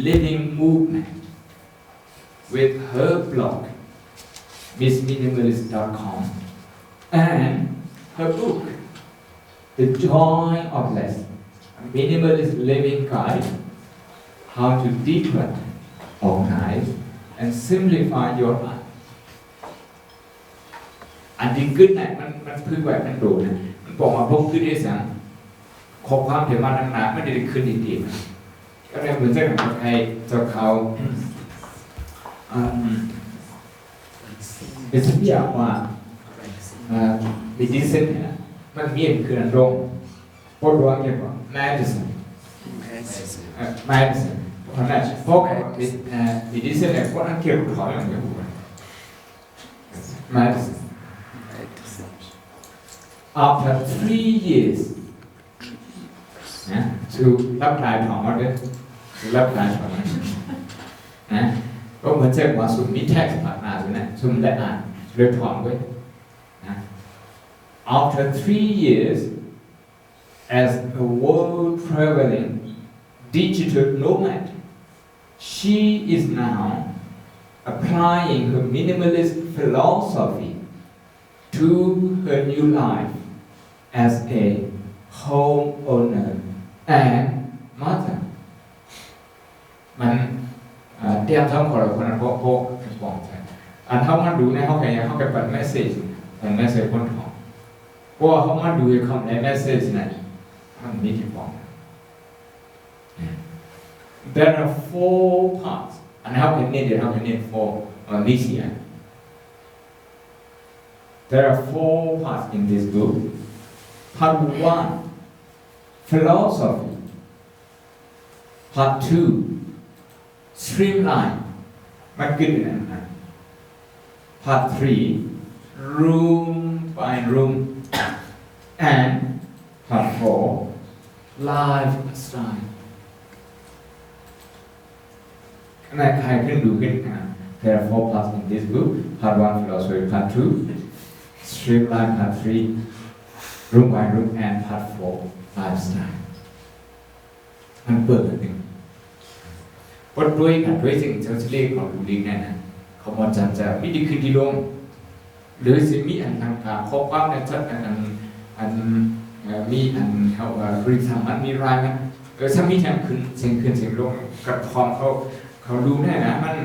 living movement with her blog missminimalist.com and her book The Joy of Less a Minimalist Living Guide How to Declutter, Organize and Simplify Your Life อันที่ขึ้นเนี่ยมันพื้นไหวมันโดดนะมันบอกมาพบขึ้นได้สั่งขอความเถื่อนมาหนักๆไม่ได้ขึ้นดีๆก็เลยเหมือนเจ้าของไทยเจ้าเขาเป็นสัญญาว่ามีดิเซนเนี่ยมันมีคืออันตรงพอดว่าเกี่ยวกับแมดิสันเพราะนั้นพวกมีดิเซนเนี่ยพวกนั้นเกี่ยวกับเขาอย่างเดียวแมดิสันAfter 3 years, to รับรายของเราด้วยรับรายของเราก็เหมือนเจ้าว่าสุ่มมิแท็กผ่านมาด้วยนะสุ่มได้อ่านเรื่องของด้วย After 3 years as a world-traveling digital nomad, she is now applying her minimalist philosophy to her new life as a homeowner and mother มันเตรียมทั้งคนละคนนั้นพวกบอกใช่อันเขามาดูในเขาแค่เขาแค่ปัดเมสเซจของเมสเซจคนท้องเพราะว่าเขามาดูคำในเมสเซจนั้นมันมีที่บอก There are 4 parts อันเขาเป็นเนี่ย for this year There are 4 parts in this book. Part 1, philosophy. Part 2, streamline. Part 3, room by room. And part 4, lifestyle. And I can do it. There are 4 parts in this book. Part 1, philosophy. Part 2,Streamline Part 3, Room by Room, and Part 4, Lifestyle มันเปิดกันหนึ่งเพราะด้วยสิ่งที่เรียกของดูดีนั่นนะเขาบอกจะไม่ได้ขึ้นที่ลงหรือสิ่งมีอันทางการข้อความในชัดอันมีอันเขาริสามันมีรายมันถ้ามีทางขึ้นเสียงลงกับความเขาดูแน่นะมัน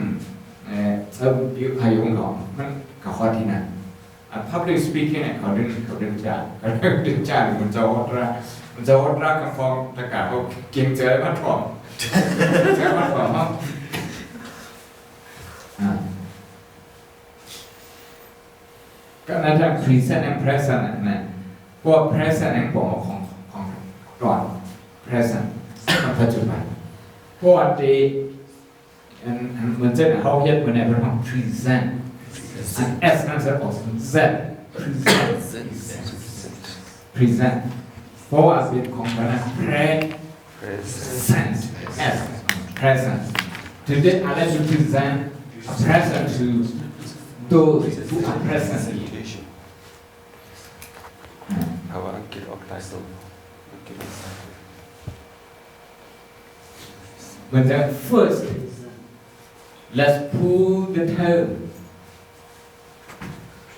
อยู่ภายของเรามันกับข้อที่นั่นPublic speaking เนี่ยเขาเดินจ่ามันจะวัดระคำฟ้องประกาศเขาเก่งเจอแล้วมันถ่อมมั้งก็นั่นแหละ present and present นะพวก present เนี่ยบอกของก่อน present ปัจจุบันพวกที่เหมือนเช่นเขาเขียนเหมือนในเรื่องของ present and S นั่นจะออกZ present เพราะว่าเป็นของมัน present S present today I like to present a present to those who are present But then first let's pull the term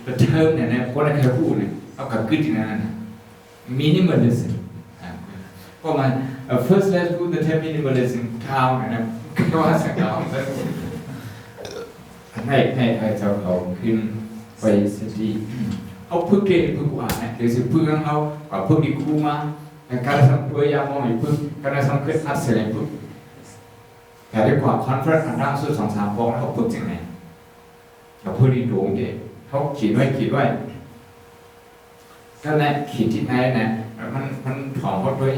The term เนี่ยนะคนที่พูดเนี่ยเอากับกึศที่นั่นนะ minimalism เพราะมัน first let's put the term minimalism down นะก็ว่าสักครั้งให้เจ้าเขาขึ้นไปสิที่เอาพึ่งเกย์พึ่งว่าเนี่ยหรือสิพึ่งเขากับพึ่งดีคู่มาการทำตัวยามองอยู่พึ่งการทำเครื่องอัดเสียงพึ่งแต่ด้วยความคอนเฟอเรนซ์อันดังสุด2-3 ฟองแล้วเขาพึ่งจริงไหนเราพึ่งดีดวงเด็ก เขาขีดไว้ก็แหละขีดที่ไหนนะมันถอมหมดด้วย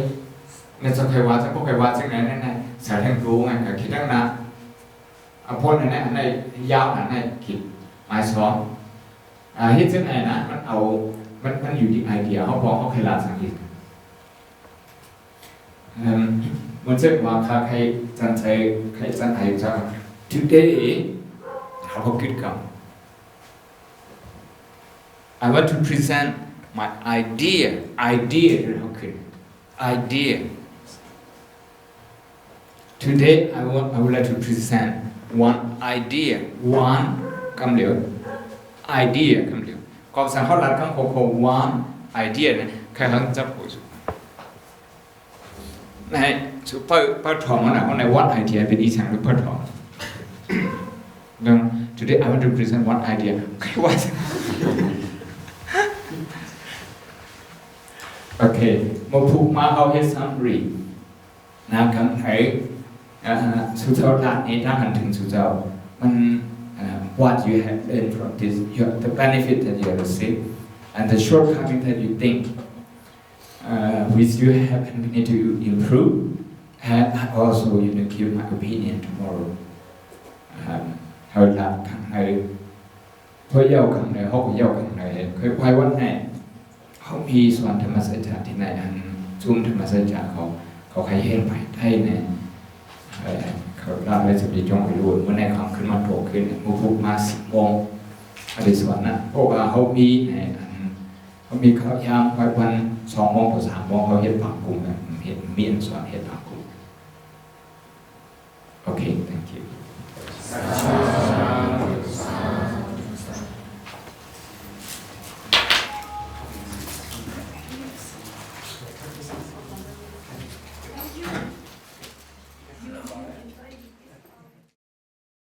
nên sao thầy hóa chắc có thầy hóa chắc này sẽ thành cứu ngay cả khi đang nát phôn này dao này kịp mai xóm hết cái này nèมันอยู่ที่ไอเดียเขาบอกเขาเคยลาสังเกตมันจะว่าใครจันไอจะ today เขาคิดกัน I want to present my idea ที่เขาคิด idea today I would like to present one idea one คำเดียว idea คำเดียวก็สั่งเขาหลักคำโค one idea เนี่ยใครเขาจะพูดในสุดเปิดทองมันใน one idea เป็นอีสังหรือเปิดทองดัง today I want to present one idea ใครว่าโอเคมาพูดมาเอาให้ summary นะครับให้สุดท้ายละนี้ถ้าหันถึงสุดท้ายมัน what you have learned from this the benefit that you have received and the shortcoming that you think which you have need to improve and also give my opinion tomorrow เอาละข้างในเพื่อเย้าข้างในห้องเย้าข้างในเคยไปวันไหนเขามีส่วนธรรมศาสตร์ที่ไหนอันซุ้มธรรมศาสตร์เขาใครเห็นไปได้เนี่ยเขาเล่าให้สมเด็จจงไปรู้เมื่อในความขึ้นมาโผล่ขึ้นมุกมา10 โมงอะไรส่วนนั้นเพราะว่าเขามีข้าวยามไปวัน2 โมงหรือ3 โมงเขาเห็นผักกุ้งเห็นมีอันส่วนเห็นผักกุ้งโอเค thank you